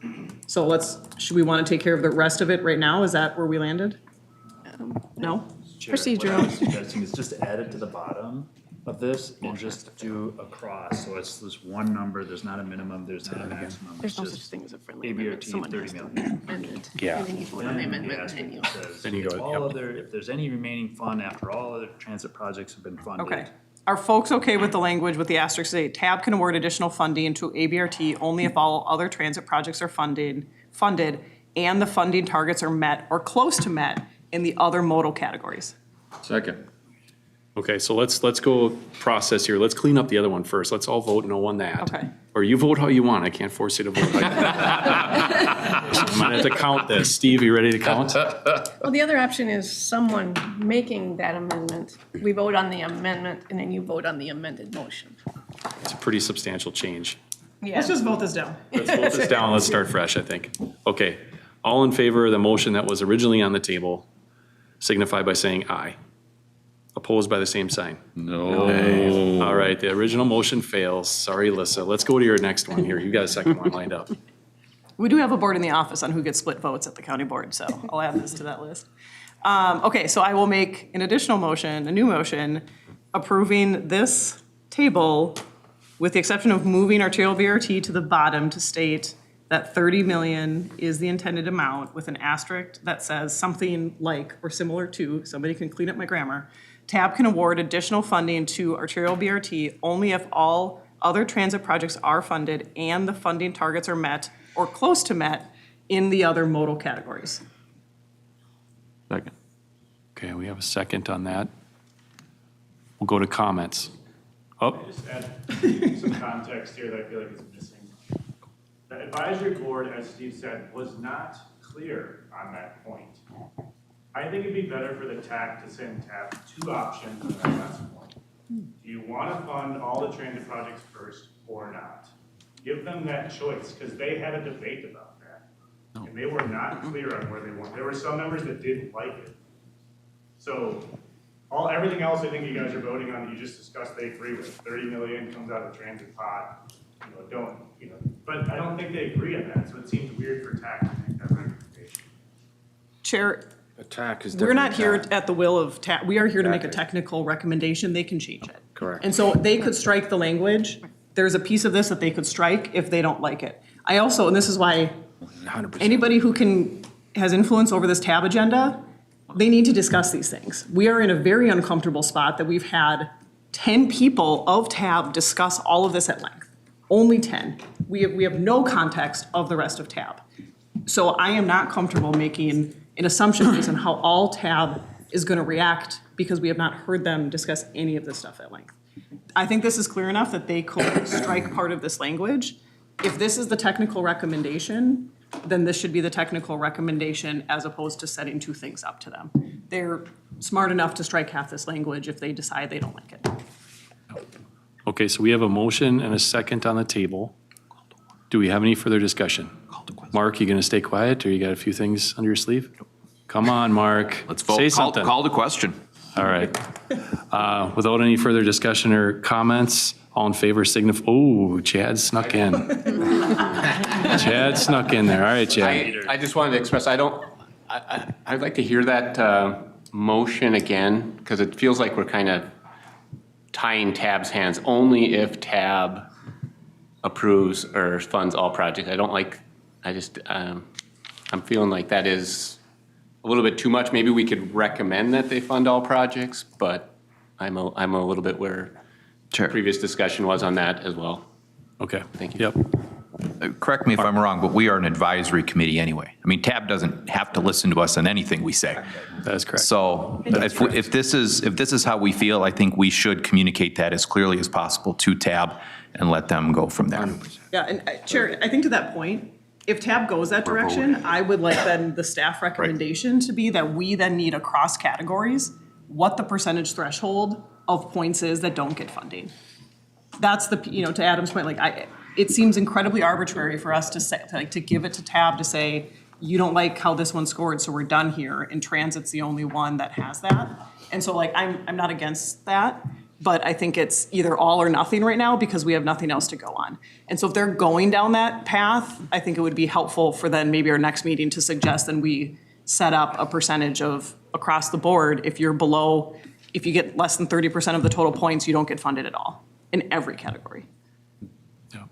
So should we want to take care of the rest of it right now? Is that where we landed? No? Chair, Procedural. what I was suggesting is just add it to the bottom of this and just do a cross. So it's this one number, there's not a minimum, there's not a maximum. There's no It's such just thing as a friendly amendment. ABRT Someone 30 has to million. amend it. Yeah. And then you vote on the Then the amendment, and then you. asterisk says, Then you go, all yep. other, if there's any remaining fund after all other transit projects have been funded. Okay. Are folks okay with the language with the asterisk say, TAB can award additional funding to ABRT only if all other transit projects are funded, and the funding targets are met or close to met in the other modal categories? Second. Okay, so let's go process here. Let's clean up the other one first. Let's all vote no on that. Okay. Or you vote how you want. I can't force you to vote. I'm gonna have to count this. Steve, you ready to count? Well, the other option is someone making that amendment. We vote on the amendment, and then you vote on the amended motion. It's a pretty substantial change. Let's just vote this down. Let's vote this down. Let's start fresh, I think. Okay, all in favor of the motion that was originally on the table, signify by saying aye. Opposed by the same sign. No. All right, the original motion fails. Sorry, Alyssa. Let's go to your next one here. You got a second one lined up. We do have a board in the office on who gets split votes at the county board, so I'll add this to that list. Okay, so I will make an additional motion, a new motion, approving this table with the exception of moving arterial BRT to the bottom to state that 30 million is the intended amount with an asterisk that says something like or similar to, somebody can clean up my grammar, TAB can award additional funding to arterial BRT only if all other transit projects are funded and the funding targets are met or close to met in the other modal categories. Second. Okay, we have a second on that. We'll go to comments. Oh, Just add some context here that I feel like is missing. The advisory board, as Steve said, was not clear on that point. I think it'd be better for the TAC to send TAP two options on that last point. Do you want to fund all the transit projects first or not? Give them that choice, because they had a debate about that. And they were not clear on where they want. There were some members that didn't like it. So everything else I think you guys are voting on that you just discussed, they agree with. 30 million comes out of transit pot, but I don't think they agree on that, so it seems weird for TAC to make that recommendation. Chair, Attack is we're not here different. at the will of TAB. We are here to make a Exactly. technical recommendation. They can change it. Correct. And so they could strike the language. There's a piece of this that they could strike if they don't like it. I also, and this is why 100%. anybody who has influence over this TAB agenda, they need to discuss these things. We are in a very uncomfortable spot that we've had 10 people of TAB discuss all of this at length. Only 10. We have no context of the rest of TAB. So I am not comfortable making an assumption based on how all TAB is going to react because we have not heard them discuss any of this stuff at length. I think this is clear enough that they could strike part of this language. If this is the technical recommendation, then this should be the technical recommendation as opposed to setting two things up to them. They're smart enough to strike half this language if they decide they don't like it. okay, so we have a motion and a second on the table. Do we have any further discussion? Mark, you gonna stay quiet or you got a few things under your sleeve? Come on, Mark. Let's vote. Say something. Call the question. All right. Without any further discussion or comments, all in favor signify, oh, Chad snuck in. Chad snuck in there. All right, Chad. I just wanted to express, I'd like to hear that motion again, because it feels like we're kind of tying TAB's hands only if TAB approves or funds all projects. I'm feeling like that is a little bit too much. Maybe we could recommend that they fund all projects, but I'm a little bit where previous discussion was on that as well. Okay. Thank you. Yep. Correct me if I'm wrong, but we are an advisory committee anyway. I mean, TAB doesn't have to listen to us on anything we say. That is correct. So if this is how we feel, I think we should communicate that as clearly as possible to TAB and let them go from there. Yeah, and Chair, I think to that point, if TAB goes that direction, I would like then the staff recommendation to be that we then need across categories what the percentage threshold of points is that don't get funding. That's the, to Adam's point, it seems incredibly arbitrary for us to say, to give it to TAB to say, you don't like how this one scored, so we're done here, and transit's the only one that has that. And so I'm not against that. but I think it's either all or nothing right now because we have nothing else to go on. And so if they're going down that path, I think it would be helpful for then maybe our next meeting to suggest then we set up a percentage of across the board. If you're below, if you get less than 30% of the total points, you don't get funded at all in every category. Yeah.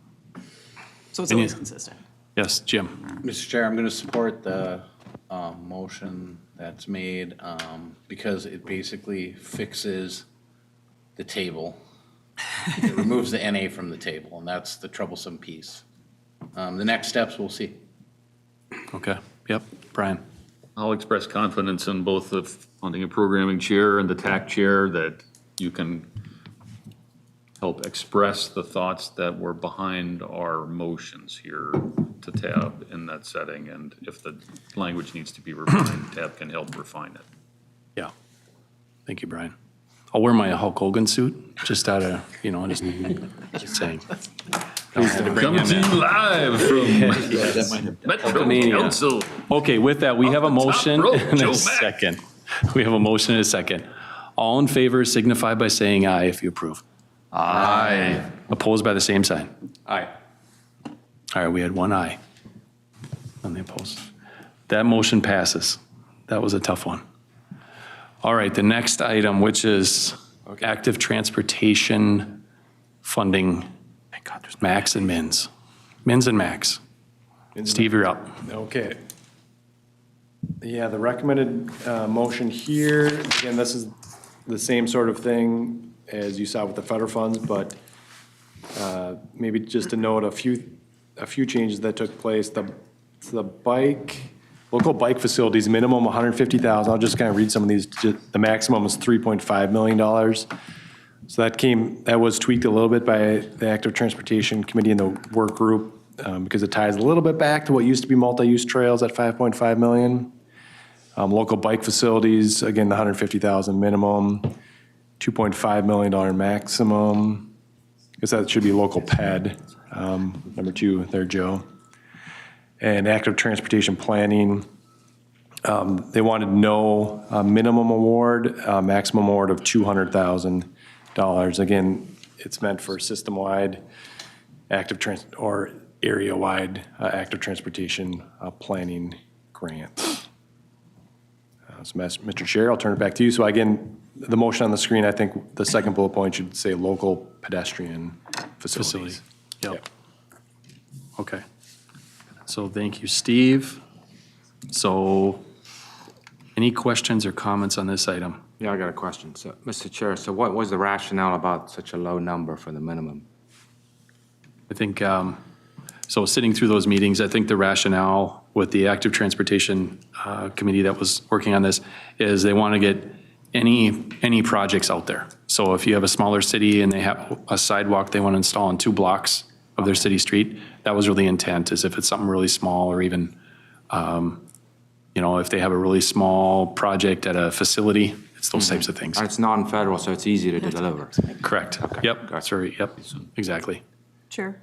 So it's always consistent. Yes, Jim. Mr. Chair, I'm going to support the motion that's made because it basically fixes the table. It removes the NA from the table, and that's the troublesome piece. The next steps, we'll see. Okay, yep, Brian. I'll express confidence in both the funding and programming chair and the TAC chair that you can help express the thoughts that were behind our motions here to TAB in that setting. And if the language needs to be refined, TAB can help refine it. Yeah. Thank you, Brian. I'll wear my Hulk Hogan suit, just out of, just saying. Coming to you live from Metropolitan Council. Okay, with that, we have a motion rope, and Joe a Mack. second. We have a motion and a second. All in favor signify by saying aye if you approve. Aye. Opposed by the same sign. Aye. All right, we had one aye on the opposed. That motion passes. That was a tough one. All right, the next item, which is active transportation funding, max and mins. Mins and max. Steve, you're up. Okay. Yeah, the recommended motion here, again, this is the same sort of thing as you saw with the federal funds, but maybe just to note a few changes that took place. The local bike facilities, minimum 150,000. I'll just kind of read some of these. The maximum is $3.5 million. So that was tweaked a little bit by the Active Transportation Committee and the work group because it ties a little bit back to what used to be multi-use trails at $5.5 million. Local bike facilities, again, the 150,000 minimum, $2.5 million maximum. I guess that should be local PED, number 2 there, Joe. And active transportation planning, they wanted no minimum award, maximum award of $200,000. Again, it's meant for system-wide or area-wide active transportation planning grants. So, Mr. Chair, I'll turn it back to you. So again, the motion on the screen, I think the second bullet point should say local pedestrian facilities. Yep. Okay. So thank you, Steve. So any questions or comments on this item? Yeah, I got a question. So, Mr. Chair, so what was the rationale about such a low number for the minimum? I think, so sitting through those meetings, I think the rationale with the Active Transportation Committee that was working on this is they want to get any projects out there. So if you have a smaller city and they have a sidewalk they want to install in 2 blocks of their city street, that was really intent, is if it's something really small or even, if they have a really small project at a facility, it's those types of things. It's non-federal, so it's easy to deliver. Correct. Yep, sorry, yep, exactly. Chair?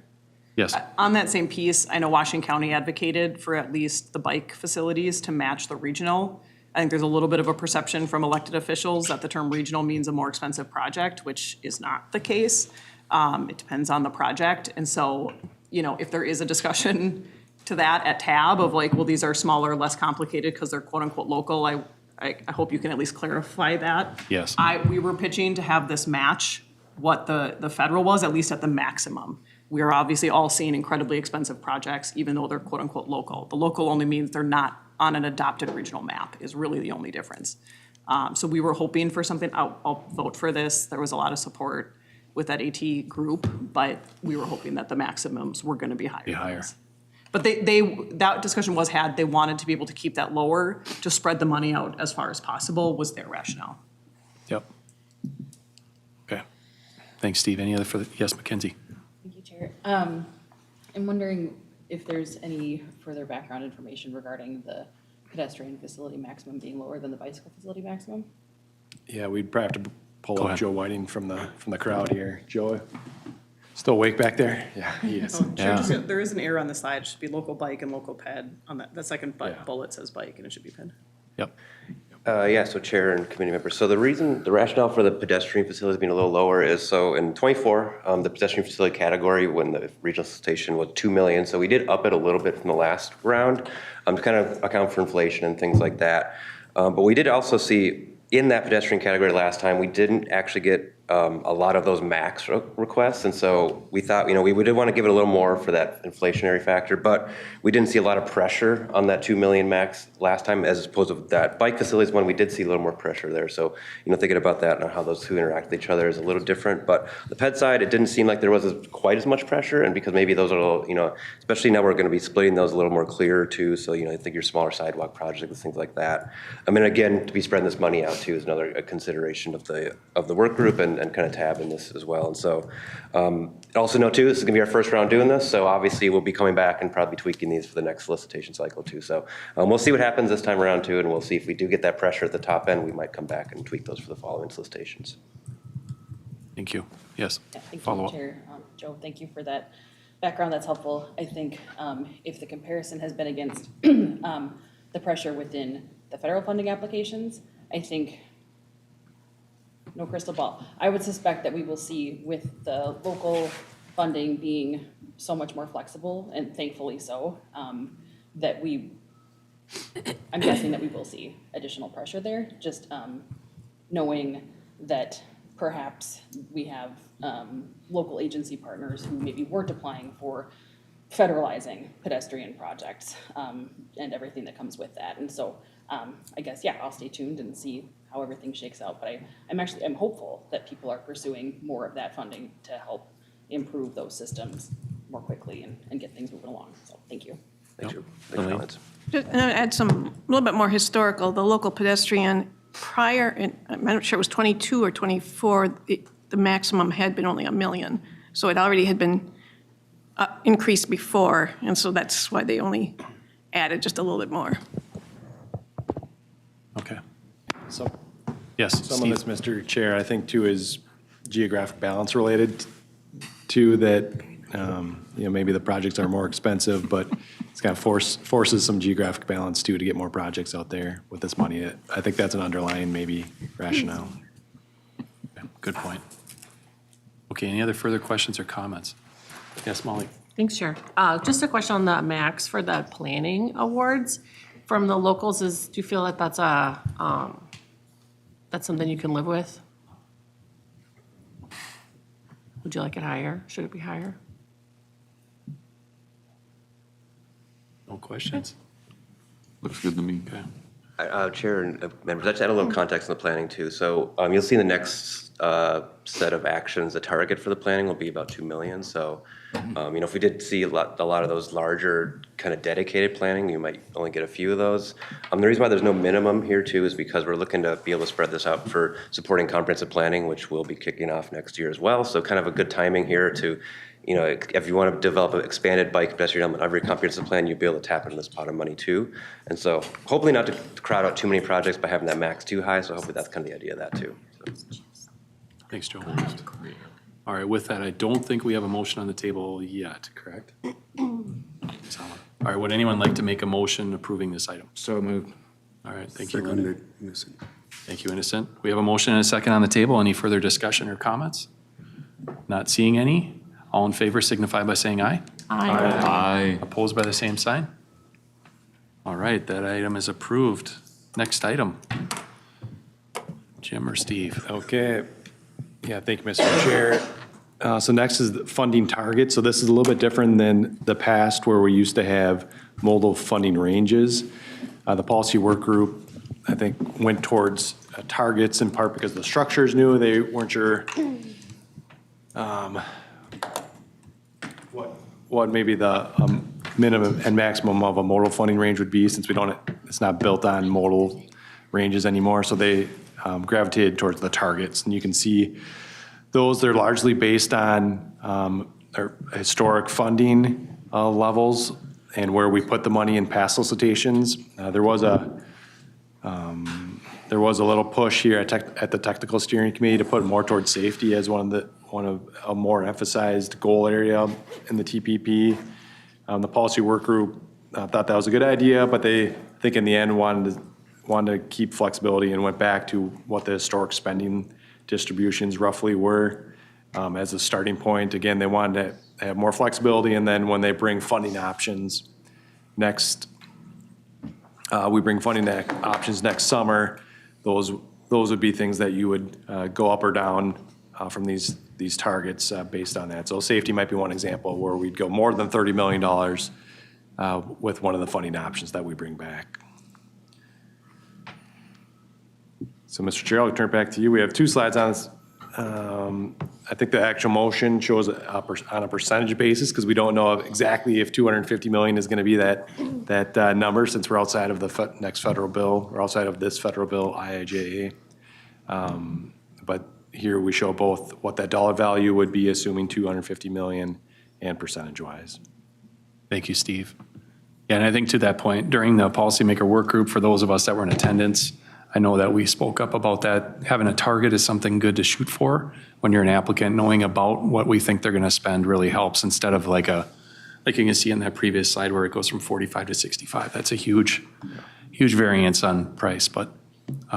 Yes. On that same piece, I know Washington County advocated for at least the bike facilities to match the regional. I think there's a little bit of a perception from elected officials that the term regional means a more expensive project, which is not the case. It depends on the project. And so, if there is a discussion to that at TAB of like, well, these are smaller, less complicated because they're quote unquote local, I hope you can at least clarify that. Yes. We were pitching to have this match what the federal was, at least at the maximum. We are obviously all seeing incredibly expensive projects, even though they're quote unquote local. The local only means they're not on an adopted regional map is really the only difference. So we were hoping for something, I'll vote for this. There was a lot of support with that AT group, but we were hoping that the maximums were gonna be higher. Be higher. But that discussion was had, they wanted to be able to keep that lower, to spread the money out as far as possible was their rationale. Yep. Okay. Thanks, Steve. Any other further? Yes, Mackenzie. Thank you, Chair. I'm wondering if there's any further background information regarding the pedestrian facility maximum being lower than the bicycle facility maximum? Yeah, we'd probably have to pull Go up ahead. Joe Whiting from the crowd here. Joe, still awake back there? Yeah, he is. There is an error on the slide, it should be local bike and local ped on that second bullet says bike and it should be ped. Yep. Yeah, so Chair and committee members. So the rationale for the pedestrian facilities being a little lower is, so in '24, the pedestrian facility category, when the regional station was 2 million, so we did up it a little bit from the last round to kind of account for inflation and things like that. But we did also see in that pedestrian category last time, we didn't actually get a lot of those max requests. And so we thought, we did want to give it a little more for that inflationary factor, but we didn't see a lot of pressure on that 2 million max last time, as opposed to that bike facilities one, we did see a little more pressure there. So, thinking about that and how those two interact with each other is a little different. But the ped side, it didn't seem like there was quite as much pressure. And because maybe those are, a little, especially now we're going to be splitting those a little more clear too. So, I think your smaller sidewalk projects, things like that. I mean, again, to be spreading this money out too is another consideration of the work group and kind of tab in this as well. And so also note too, this is gonna be our first round doing this. So obviously we'll be coming back and probably tweaking these for the next solicitation cycle too. So we'll see what happens this time around too. And we'll see if we do get that pressure at the top end, we might come back and tweak those for the following solicitations. Thank you. Yes. Yeah, thank Follow you, up. Chair. Joe, thank you for that background. That's helpful. I think if the comparison has been against the pressure within the federal funding applications, I think, no crystal ball, I would suspect that we will see with the local funding being so much more flexible, and thankfully so, that I'm guessing that we will see additional pressure there, just knowing that perhaps we have local agency partners who maybe weren't applying for federalizing pedestrian projects and everything that comes with that. And so I guess, yeah, I'll stay tuned and see how everything shakes out. But I'm hopeful that people are pursuing more of that funding to help improve those systems more quickly and get things moving along. So thank you. Thank you. Thanks for comments. Just add a little bit more historical. The local pedestrian prior, I'm not sure it was 22 or 24, the maximum had been only $1 million. So it already had been increased before, and so that's why they only added just a little bit more. Okay. So, yes, some of this, Mr. Chair, I think too is geographic balance related to that. Maybe the projects are more expensive, but it's kind of forces some geographic balance too to get more projects out there with this money. I think that's an underlying maybe rationale. Okay, good point. Okay, any other further questions or comments? Yes, Molly. Thanks, Chair. Just a question on the max for the planning awards from the locals do you feel that that's something you can live with? Would you like it higher? Should it be higher? No questions? Looks good to me. Okay. Chair and members, let's add a little context in the planning too. So you'll see in the next set of actions, the target for the planning will be about 2 million. So, if we did see a lot of those larger kind of dedicated planning, you might only get a few of those. The reason why there's no minimum here too is because we're looking to be able to spread this out for supporting comprehensive planning, which will be kicking off next year as well. So kind of a good timing here to, if you want to develop an expanded bike pedestrian element, every comprehensive plan, you'll be able to tap into this pot of money too. And so hopefully not to crowd out too many projects by having that max too high. So hopefully that's kind of the idea of that too. So. Thanks, Joe. All right, with that, I don't think we have a motion on the table yet, correct? All right, would anyone like to make a motion approving this item? So moved. All right, thank you. Seconded, Innocent. Thank you, Innocent. We have a motion and a second on the table. Any further discussion or comments? Not seeing any. All in favor signify by saying aye. Aye. Opposed by the same sign? All right, that item is approved. Next item. Jim or Steve? Okay. Yeah, thank you, Mr. Chair. So next is the funding target. So this is a little bit different than the past where we used to have modal funding ranges. The policy work group, I think, went towards targets in part because the structure is new. They weren't sure what maybe the minimum and maximum of a modal funding range would be, since it's not built on modal ranges anymore. So they gravitated towards the targets, and you can see they're largely based on their historic funding levels and where we put the money in past solicitations. There was a little push here at the technical steering committee to put more towards safety as one of a more emphasized goal area in the TPP. The policy work group thought that was a good idea, but they think in the end wanted wanted to keep flexibility and went back to what the historic spending distributions roughly were as a starting point. Again, they wanted to have more flexibility, and then when they bring funding options next, we bring funding options next summer, those would be things that you would go up or down from these targets based on that. So safety might be one example where we'd go more than $30 million with one of the funding options that we bring back. So Mr. Chair, I'll turn it back to you. We have two slides on this. I think the actual motion shows on a percentage basis because we don't know exactly if 250 million is going to be that number since we're outside of the next federal bill or outside of this federal bill, IIJA. But here we show both what that dollar value would be, assuming 250 million and percentage-wise. Thank you, Steve. Yeah, and I think to that point, during the policymaker work group, for those of us that were in attendance, I know that we spoke up about that. Having a target is something good to shoot for when you're an applicant. Knowing about what we think they're going to spend really helps instead of like you can see in that previous slide where it goes from 45 to 65. That's a huge variance on price. But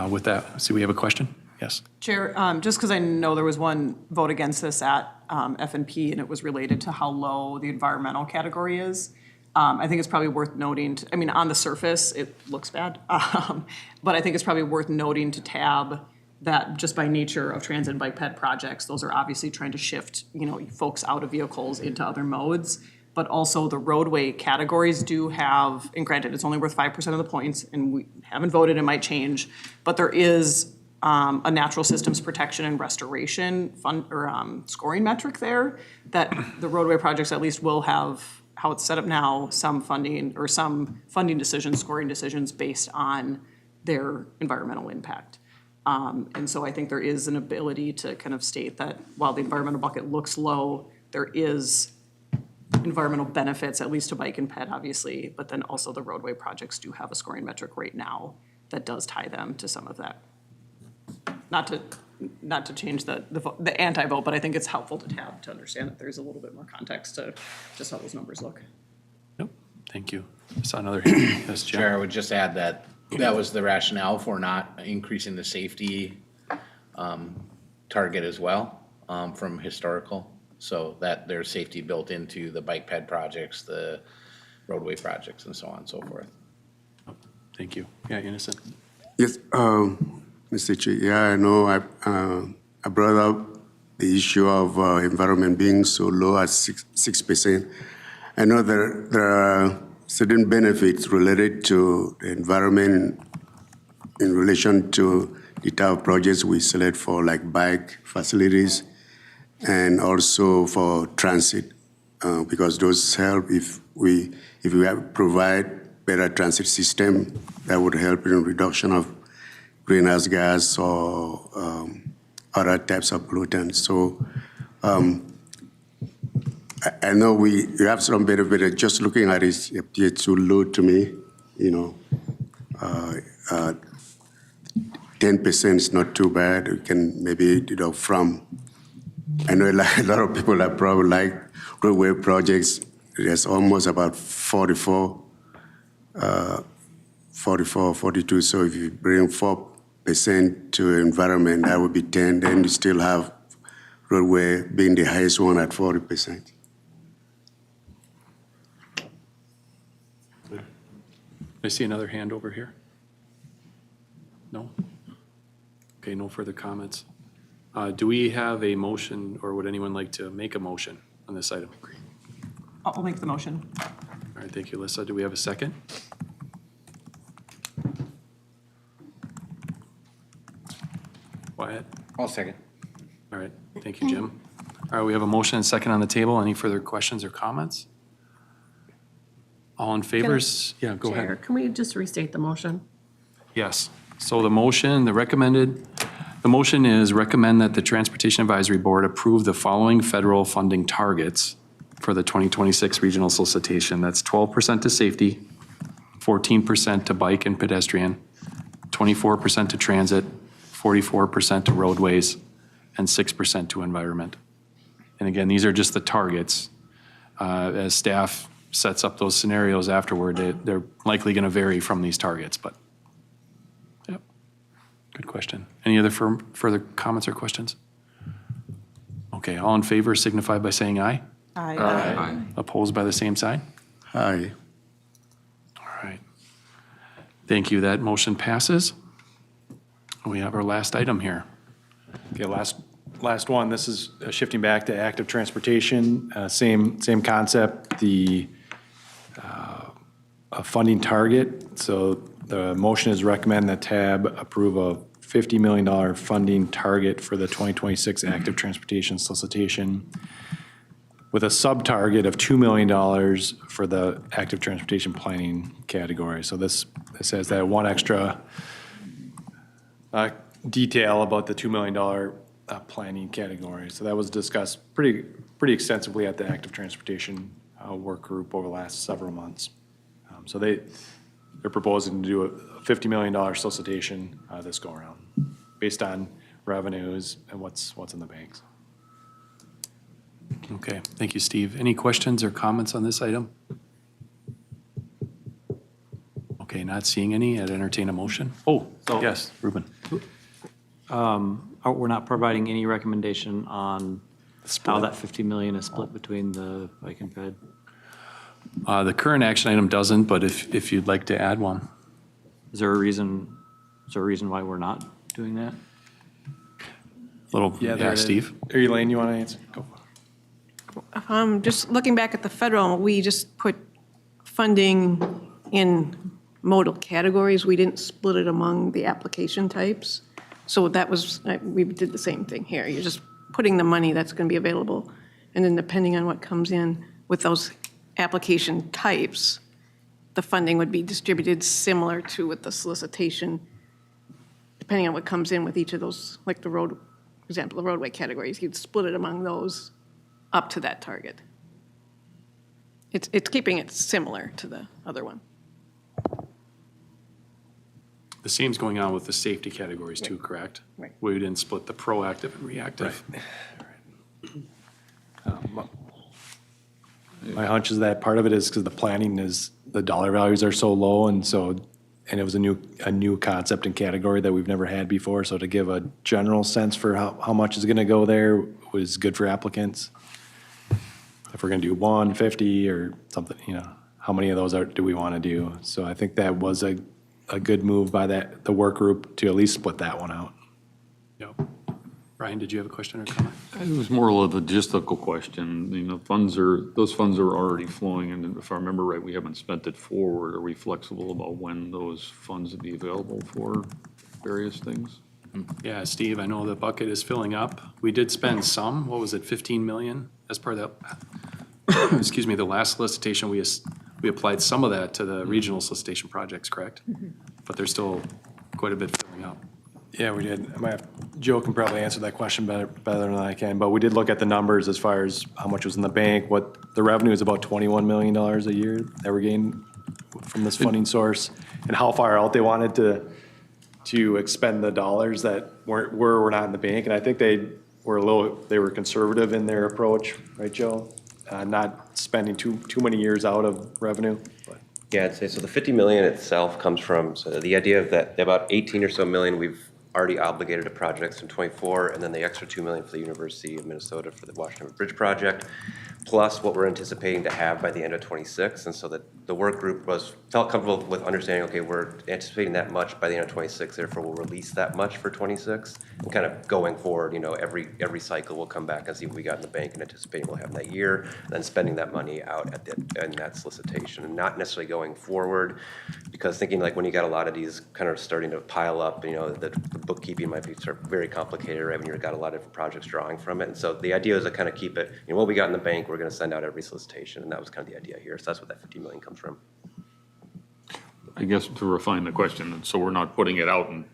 with that, see, we have a question? Yes. Chair, just because I know there was one vote against this at F&P and it was related to how low the environmental category is. I think it's probably worth noting, I mean, on the surface, it looks bad. But I think it's probably worth noting to TAB that just by nature of transit and bike ped projects, those are obviously trying to shift, folks out of vehicles into other modes. But also the roadway categories do have, and granted, it's only worth 5% of the points, and we haven't voted, it might change, but there is a natural systems protection and restoration fund or scoring metric there that the roadway projects at least will have, how it's set up now, some funding or some funding decisions, scoring decisions based on their environmental impact. And so I think there is an ability to kind of state that while the environmental bucket looks low, there is environmental benefits, at least to bike and ped, obviously, but then also the roadway projects do have a scoring metric right now that does tie them to some of that. Not to change the anti-vote, but I think it's helpful to TAB to understand that there's a little bit more context to just how those numbers look. Yep, thank you. I saw another hand. Yes, Jim. Chair, I would just add that was the rationale for not increasing the safety target as well from historical, so that there's safety built into the bike ped projects, the roadway projects, and so on and so forth. Thank you. Yeah, Innocent. Yes, Mr. Chair, yeah, I know I brought up the issue of environment being so low at 6%. I know there are certain benefits related to the environment in relation to the type of projects we select for, like bike facilities, and also for transit, because those help if we provide better transit system, that would help in reduction of greenhouse gas or other types of pollutants. So I know we have some benefit. Just looking at it, it appears too low to me. 10% is not too bad. We can maybe from. I know a lot of people that probably like roadway projects. There's almost about 44, 42. So if you bring 4% to environment, that would be 10. Then you still have roadway being the highest one at 40%. I see another hand over here. No? Okay, no further comments. Do we have a motion, or would anyone like to make a motion on this item? I'll make the motion. All right, thank you, Alyssa. Do we have a second? Wyatt? I'll second. All right, thank you, Jim. All right, we have a motion and second on the table. Any further questions or comments? All in favor? Yeah, go Chair, ahead. can we just restate the motion? Yes. So the motion is recommend that the Transportation Advisory Board approve the following federal funding targets for the 2026 regional solicitation. That's 12% to safety, 14% to bike and pedestrian, 24% to transit, 44% to roadways, and 6% to environment. And again, these are just the targets. As staff sets up those scenarios afterward, they're likely going to vary from these targets, but Good question. Any other further comments or questions? Okay, all in favor signify by saying aye. Aye. Opposed by the same sign? Aye. All right. Thank you. That motion passes. We have our last item here. Okay, last one. This is shifting back to active transportation. Same concept, the a funding target. So the motion is recommend that TAB approve a $50 million funding target for the 2026 active transportation solicitation with a sub-target of $2 million for the active transportation planning category. So this has that one extra detail about the $2 million planning category. So that was discussed pretty extensively at the active transportation work group over the last several months. So they're proposing to do a $50 million solicitation this go around based on revenues and what's in the banks. Okay, thank you, Steve. Any questions or comments on this item? Okay, not seeing any. I'd entertain a motion. Oh, yes, Ruben. We're not providing any recommendation on how that 50 million is split between the bike and ped? The current action item doesn't, but if you'd like to add one. Is there a reason why we're not doing that? Yeah, Steve. Elaine, you want to answer? Go. Just looking back at the federal, we just put funding in modal categories. We didn't split it among the application types. So that was, we did the same thing here. You're just putting the money that's going to be available. And then depending on what comes in with those application types, the funding would be distributed similar to with the solicitation, depending on what comes in with each of those, like the road, for example, the roadway categories, you'd split it among those up to that target. It's keeping it similar to the other one. The same's going on with the safety categories too, correct? Right. We didn't split the proactive and reactive. My hunch is that part of it is because the planning is, the dollar values are so low, and it was a new concept and category that we've never had before. So to give a general sense for how much is going to go there was good for applicants. If we're going to do 150 or something, how many of those do we want to do? So I think that was a good move by the work group to at least split that one out. Yep. Ryan, did you have a question or comment? It was more of a logistical question. Those funds are already flowing, and if I remember right, we haven't spent it forward. Are we flexible about when those funds would be available for various things? Yeah, Steve, I know the bucket is filling up. We did spend some, what was it, 15 million as part of that, excuse me, the last solicitation, we applied some of that to the regional solicitation projects, correct? But there's still quite a bit filling up. Yeah, we did. Joe can probably answer that question better than I can, but we did look at the numbers as far as how much was in the bank. What the revenue is about $21 million a year that we're getting from this funding source, and how far out they wanted to expend the dollars that were not in the bank. And I think they were conservative in their approach, right, Joe? Not spending too many years out of revenue. But. Yeah, I'd say so. The 50 million itself comes from the idea of that about 18 or so million we've already obligated to projects in '24, and then the extra 2 million for the University of Minnesota for the Washington Bridge project, plus what we're anticipating to have by the end of '26. And so that the work group felt comfortable with understanding, okay, we're anticipating that much by the end of '26, therefore we'll release that much for '26, and kind of going forward, every cycle we'll come back and see what we got in the bank and anticipating we'll have in that year, and then spending that money out in that solicitation, and not necessarily going forward, because thinking like when you got a lot of these kind of starting to pile up, the bookkeeping might be sort of very complicated, right, when you've got a lot of different projects drawing from it. And so the idea is to kind of keep it, what we got in the bank, we're going to send out every solicitation, and that was kind of the idea here. So that's what that 50 million comes from. I guess to refine the question, so we're not putting it out, and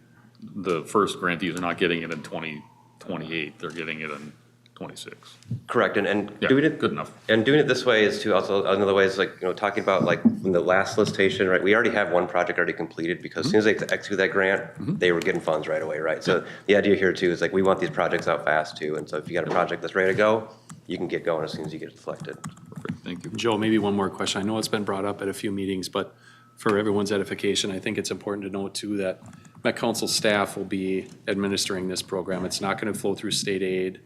the first grantees are not getting it in 2028, they're getting it in 26. Correct, and Yeah, doing it good enough. And doing it this way is to also another way is talking about in the last solicitation, right? We already have one project already completed because as soon as they execute that grant, they were getting funds right away, right? So the idea here too is we want these projects out fast too, and so if you got a project that's ready to go, you can get going as soon as you get it selected. Perfect, thank you. Joe, maybe one more question. I know it's been brought up at a few meetings, but for everyone's edification, I think it's important to note too that Met Council staff will be administering this program. It's not going to flow through state aid.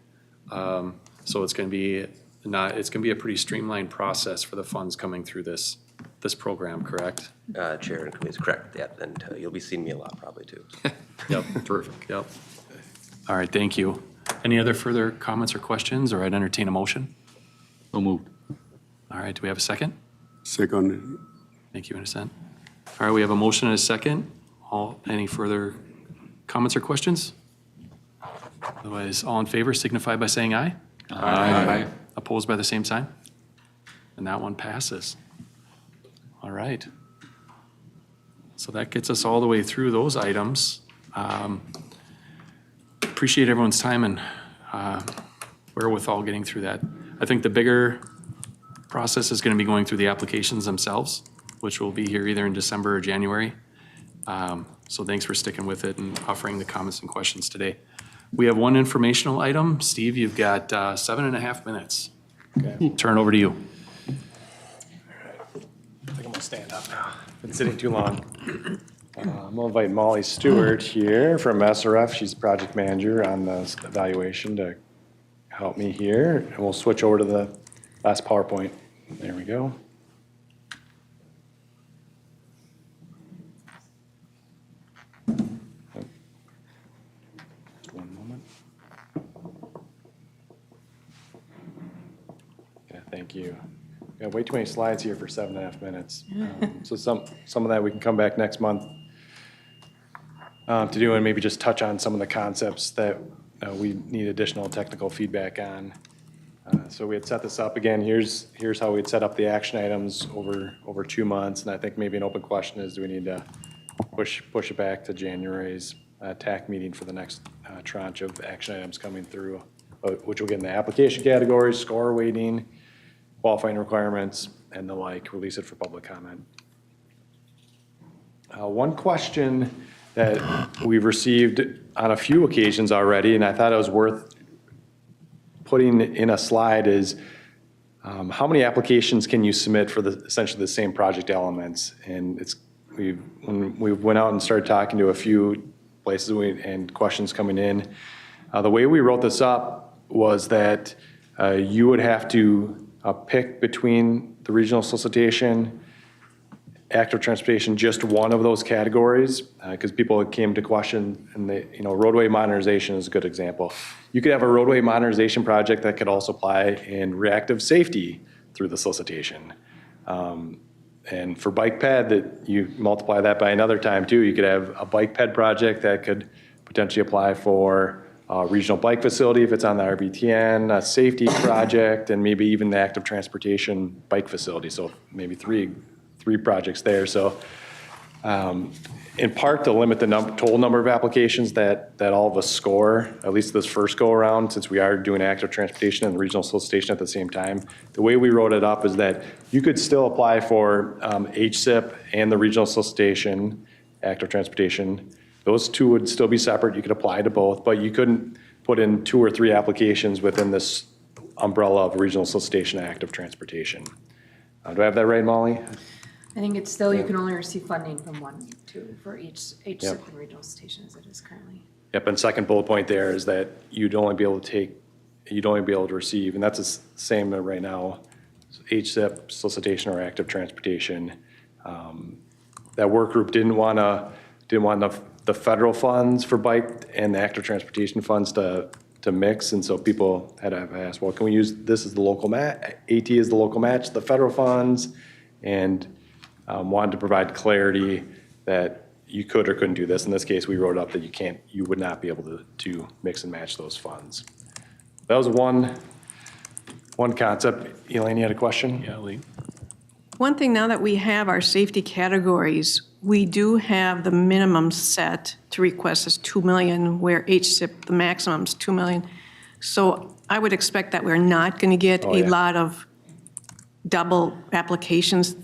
So it's going to be it's going to be a pretty streamlined process for the funds coming through this program, correct? Chair and committees, correct, yeah, and you'll be seeing me a lot probably too. Yep, terrific, yep. All right, thank you. Any other further comments or questions, or I'd entertain a motion? So moved. All right, do we have a second? Second. Thank you, Innocent. All right, we have a motion and a second. Any further comments or questions? Otherwise, all in favor signify by saying aye. Aye. Opposed by the same sign? And that one passes. All right. So that gets us all the way through those items. Appreciate everyone's time and wherewithal getting through that. I think the bigger process is going to be going through the applications themselves, which will be here either in December or January. So thanks for sticking with it and offering the comments and questions today. We have one informational item. Steve, you've got 7.5 minutes. Okay. Turn it over to you. I think I'm gonna stand up now. Been sitting too long. I'm gonna invite Molly Stewart here from SRF. She's project manager on the evaluation to help me here. And we'll switch over to the last PowerPoint. There we go. Just one moment. Yeah, thank you. Got way too many slides here for 7.5 minutes. So some of that we can come back next month to do, and maybe just touch on some of the concepts that we need additional technical feedback on. So we had set this up again. Here's how we'd set up the action items over 2 months. And I think maybe an open question is, do we need to push it back to January's TAC meeting for the next tranche of action items coming through, which will get in the application categories, score weighting, qualifying requirements, and the like, release it for public comment. One question that we've received on a few occasions already, and I thought it was worth putting in a slide, is how many applications can you submit for essentially the same project elements? And when we went out and started talking to a few places and questions coming in, the way we wrote this up was that you would have to pick between the regional solicitation, active transportation, just one of those categories, because people came to question, and roadway modernization is a good example. You could have a roadway modernization project that could also apply in reactive safety through the solicitation. And for bike ped, that you multiply that by another time too. You could have a bike ped project that could potentially apply for a regional bike facility if it's on the RBTN, a safety project, and maybe even the active transportation bike facility. So maybe three projects there. So in part to limit the total number of applications that all of us score, at least this first go around, since we are doing active transportation and regional solicitation at the same time. The way we wrote it up is that you could still apply for HSIP and the regional solicitation, active transportation. Those two would still be separate. You could apply to both, but you couldn't put in 2 or 3 applications within this umbrella of regional solicitation and active transportation. Do I have that right, Molly? I think it's still, you can only receive funding from 1, 2 for each HSIP and regional station as it is currently. Yep, and second bullet point there is that you'd only be able to receive, and that's the same right now, HSIP, solicitation, or active transportation. That work group didn't want the federal funds for bike and the active transportation funds to mix, and so people had to ask, well, can we use this as the local match, AT as the local match, the federal funds, and wanted to provide clarity that you could or couldn't do this. In this case, we wrote up that you would not be able to mix and match those funds. That was one concept. Elaine, you had a question? Yeah, Lee. One thing, now that we have our safety categories, we do have the minimum set to request is 2 million, where HSIP, the maximum is 2 million. So I would expect that we're not going to get a lot of double applications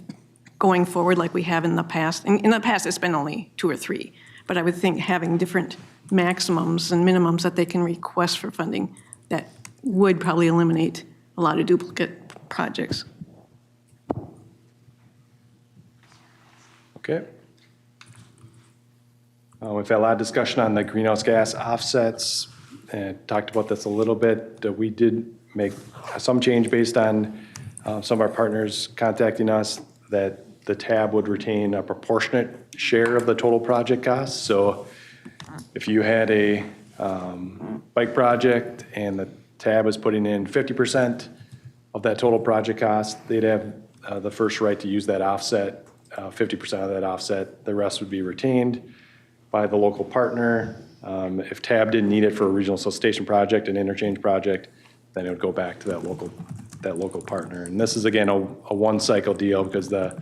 going forward like we have in the past. In the past, it's been only 2 or 3, but I would think having different maximums and minimums that they can request for funding, that would probably eliminate a lot of duplicate projects. Okay. We've had a lot of discussion on the greenhouse gas offsets, and talked about this a little bit. We did make some change based on some of our partners contacting us that the TAB would retain a proportionate share of the total project cost. So if you had a bike project and the TAB was putting in 50% of that total project cost, they'd have the first right to use that offset, 50% of that offset. The rest would be retained by the local partner. If TAB didn't need it for a regional solicitation project, an interchange project, then it would go back to that local partner. And this is, again, a one-cycle deal because the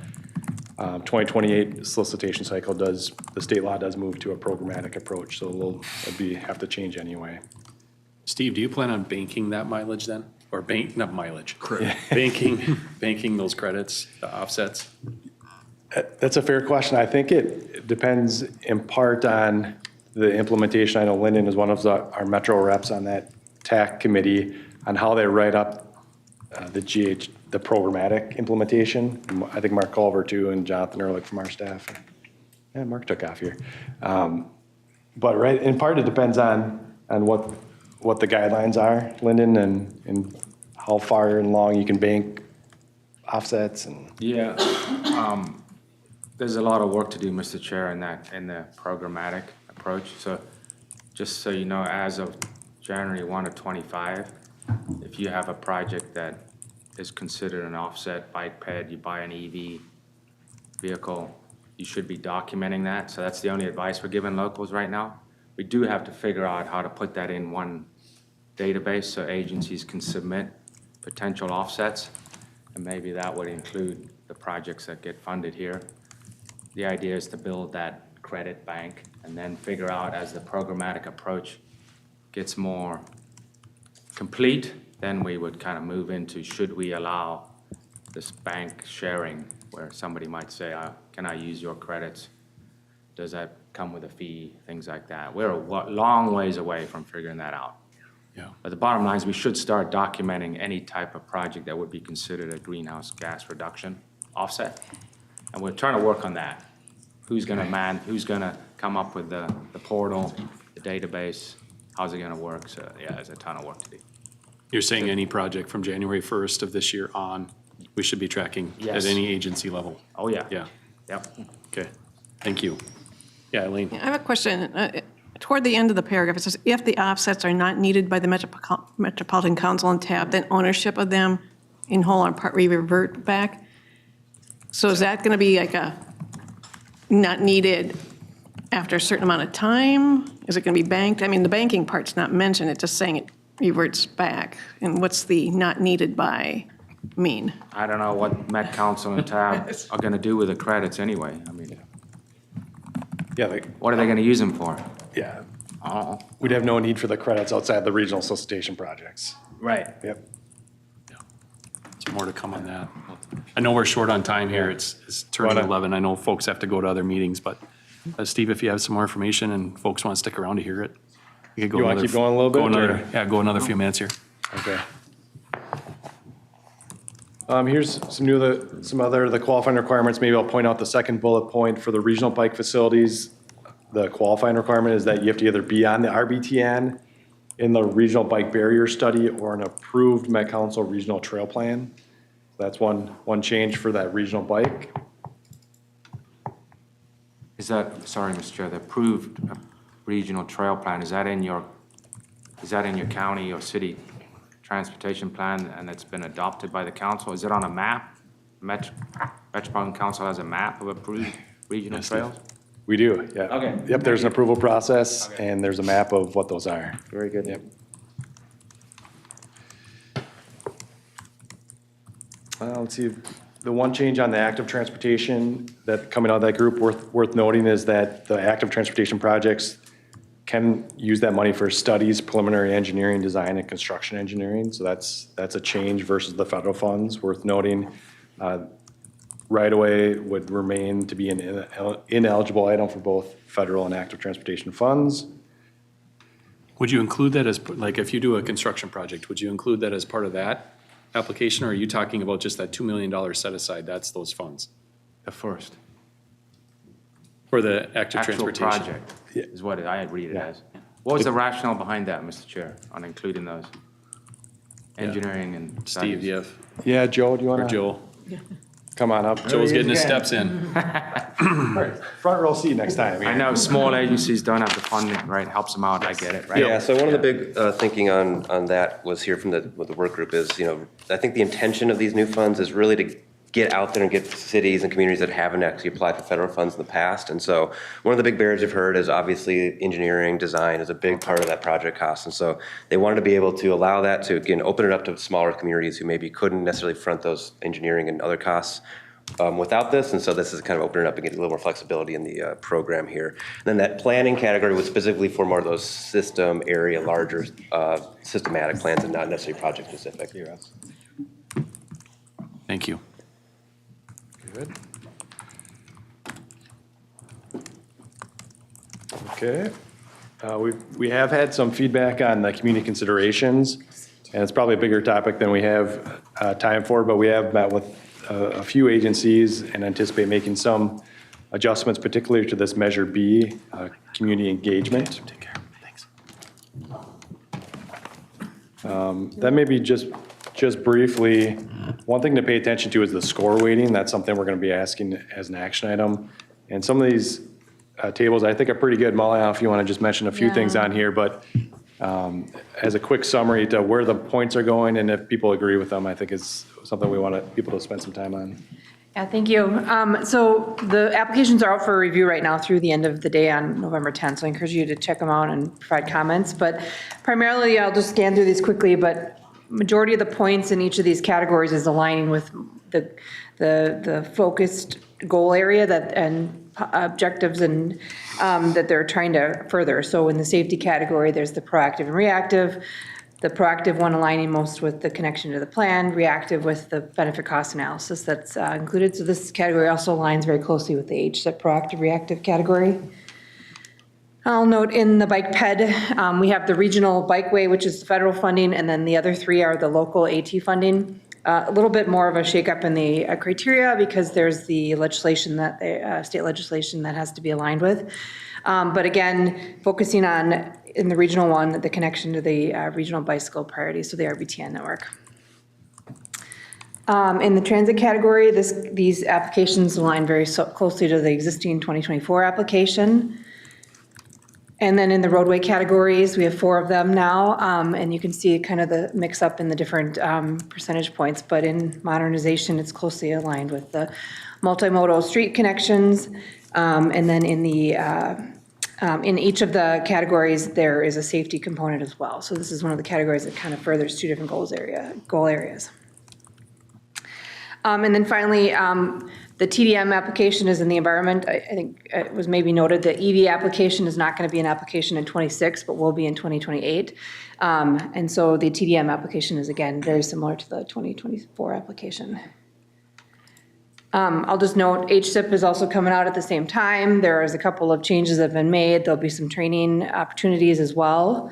2028 solicitation cycle the state law does move to a programmatic approach, so it'll have to change anyway. Steve, do you plan on banking that mileage then? Or not mileage, banking those credits, the offsets? That's a fair question. I think it depends in part on the implementation. I know Lyndon is one of our Metro reps on that TAC committee on how they write up the programmatic implementation. I think Mark Culver too and Jonathan Ehrlich from our staff. Yeah, Mark took off here. But right, in part it depends on what the guidelines are, Lyndon, and how far and long you can bank offsets and. Yeah, there's a lot of work to do, Mr. Chair, in the programmatic approach. So just so you know, as of January 1 of 25, if you have a project that is considered an offset bike ped, you buy an EV vehicle, you should be documenting that. So that's the only advice we're giving locals right now. We do have to figure out how to put that in one database so agencies can submit potential offsets. And maybe that would include the projects that get funded here. The idea is to build that credit bank and then figure out as the programmatic approach gets more complete, then we would kind of move into should we allow this bank sharing where somebody might say, can I use your credits? Does that come with a fee? Things like that. We're a long ways away from figuring that out. Yeah. But the bottom line is we should start documenting any type of project that would be considered a greenhouse gas reduction offset. And we're trying to work on that. Who's gonna come up with the portal, the database? How's it gonna work? So yeah, there's a ton of work to do. You're saying any project from January 1st of this year on, we should be tracking Yes. at any agency level? Oh, yeah. Yeah. Yep. Okay, thank you. Yeah, Elaine? I have a question. Toward the end of the paragraph, it says, if the offsets are not needed by the Metropolitan Council and TAB, then ownership of them in whole or part revert back. So is that going to be like a not needed after a certain amount of time? Is it going to be banked? I mean, the banking part's not mentioned. It's just saying it reverts back. And what's the not needed by mean? I don't know what Met Council and TAB are gonna do with the credits anyway. I mean, Yeah, what are they gonna use them for? yeah. Oh, We'd have no need for the credits outside the regional solicitation projects. right. Yep. There's more to come on that. I know we're short on time here. It's turning 11. I know folks have to go to other meetings, but Steve, if you have some more information and folks want to stick around to hear it. We could go You wanna another- keep going a little bit, go another- or? Yeah, go another few minutes here. Okay. Here's some other the qualifying requirements. Maybe I'll point out the second bullet point for the regional bike facilities. The qualifying requirement is that you have to either be on the RBTN in the regional bike barrier study or an approved Met Council regional trail plan. That's one change for that regional bike. Is that, sorry, Mr. Chair, the approved regional trail plan, is that in your county or city transportation plan and it's been adopted by the council? Is it on a map? Metropolitan Council has a map of approved regional trails? We do, yeah. Okay. Yep, there's an approval process and there's a map of what those are. Very good. Yep. Let's see, the one change on the active transportation that coming out of that group worth noting is that the active transportation projects can use that money for studies, preliminary engineering, design, and construction engineering. So that's a change versus the federal funds. Worth noting, right-of-way would remain to be an ineligible item for both federal and active transportation funds. Would you include that as, like, if you do a construction project, would you include that as part of that application, or are you talking about just that $2 million set aside, that's those funds? The first. For the active Actual transportation? project. is what I read it as. What was the rationale behind that, Mr. Chair, on including those? Engineering and Steve, studies? you have, Yeah, Joe, do you want or to Joel? come on up? Joel's getting his steps in. Front row seat next time. I know small agencies don't have the funding, right? Helps them out, I get it, right? Yeah, so one of the big thinking on that was here from with the work group is, I think the intention of these new funds is really to get out there and get cities and communities that haven't actually applied for federal funds in the past. And so one of the big barriers we've heard is obviously engineering, design is a big part of that project cost. And so they wanted to be able to allow that to, again, open it up to smaller communities who maybe couldn't necessarily front those engineering and other costs without this. And so this is kind of opening up and getting a little more flexibility in the program here. And then that planning category was specifically for more of those system area, larger systematic plans and not necessarily project specific. Thank you. Good. Okay. We have had some feedback on the community considerations, and it's probably a bigger topic than we have time for, but we have met with a few agencies and anticipate making some adjustments, particularly to this Measure B, community engagement. Take care. Thanks. That may be just briefly, one thing to pay attention to is the score weighting. That's something we're going to be asking as an action item. And some of these tables I think are pretty good. Molly, if you want to just mention a few things on here, but as a quick summary to where the points are going and if people agree with them, I think is something we want people to spend some time on. Yeah, thank you. So the applications are out for review right now through the end of the day on November 10th. So I encourage you to check them out and provide comments. But primarily, I'll just scan through these quickly, but majority of the points in each of these categories is aligning with the focused goal area and objectives and that they're trying to further. So in the safety category, there's the proactive and reactive. The proactive one aligning most with the connection to the plan, reactive with the benefit cost analysis that's included. So this category also aligns very closely with the HSIP proactive reactive category. I'll note in the bike ped, we have the regional bikeway, which is federal funding, and then the other three are the local AT funding. A little bit more of a shakeup in the criteria because there's the legislation that state legislation that has to be aligned with. But again, focusing on in the regional one, the connection to the regional bicycle priority, so the RBTN network. In the transit category, these applications align very closely to the existing 2024 application. And then in the roadway categories, we have 4 of them now, and you can see kind of the mix up in the different percentage points. But in modernization, it's closely aligned with the multimodal street connections. And then in the in each of the categories, there is a safety component as well. So this is one of the categories that kind of furthers 2 different goal areas. And then finally, the TDM application is in the environment. I think it was maybe noted that EV application is not going to be an application in 26, but will be in 2028. And so the TDM application is, again, very similar to the 2024 application. I'll just note HSIP is also coming out at the same time. There is a couple of changes that have been made. There'll be some training opportunities as well.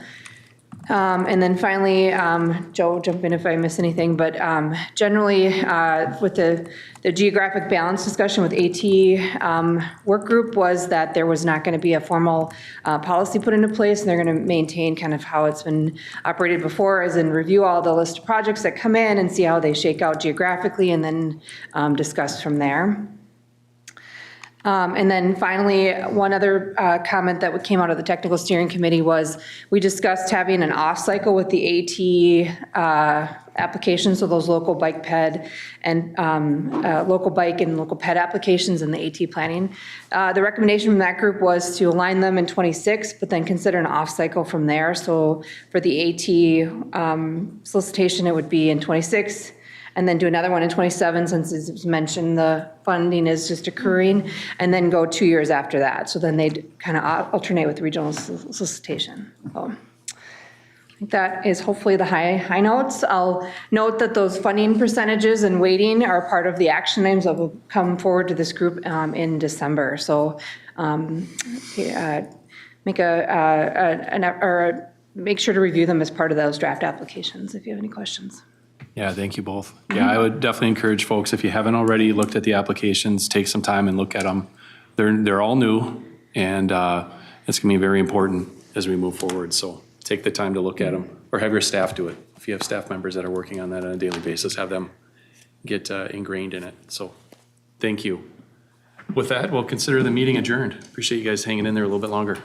And then finally, Joe, jump in if I miss anything, but generally with the geographic balance discussion with AT work group was that there was not going to be a formal policy put into place, and they're going to maintain kind of how it's been operated before, as in review all the list of projects that come in and see how they shake out geographically, and then discuss from there. And then finally, one other comment that came out of the technical steering committee was we discussed having an off cycle with the AT applications, so those local bike ped and local bike and local ped applications in the AT planning. The recommendation from that group was to align them in 26, but then consider an off cycle from there. So for the AT solicitation, it would be in 26. And then do another one in 27, since as was mentioned, the funding is just occurring, and then go 2 years after that. So then they'd kind of alternate with the regional solicitation. So I think that is hopefully the high notes. I'll note that those funding percentages and weighting are part of the action items that will come forward to this group in December. So make make sure to review them as part of those draft applications if you have any questions. Yeah, thank you both. Yeah, I would definitely encourage folks, if you haven't already looked at the applications, take some time and look at them. They're all new, and That's going to be very important as we move forward. So take the time to look at them, or have your staff do it. If you have staff members that are working on that on a daily basis, have them get ingrained in it. So thank you. With that, we'll consider the meeting adjourned. Appreciate you guys hanging in there a little bit longer.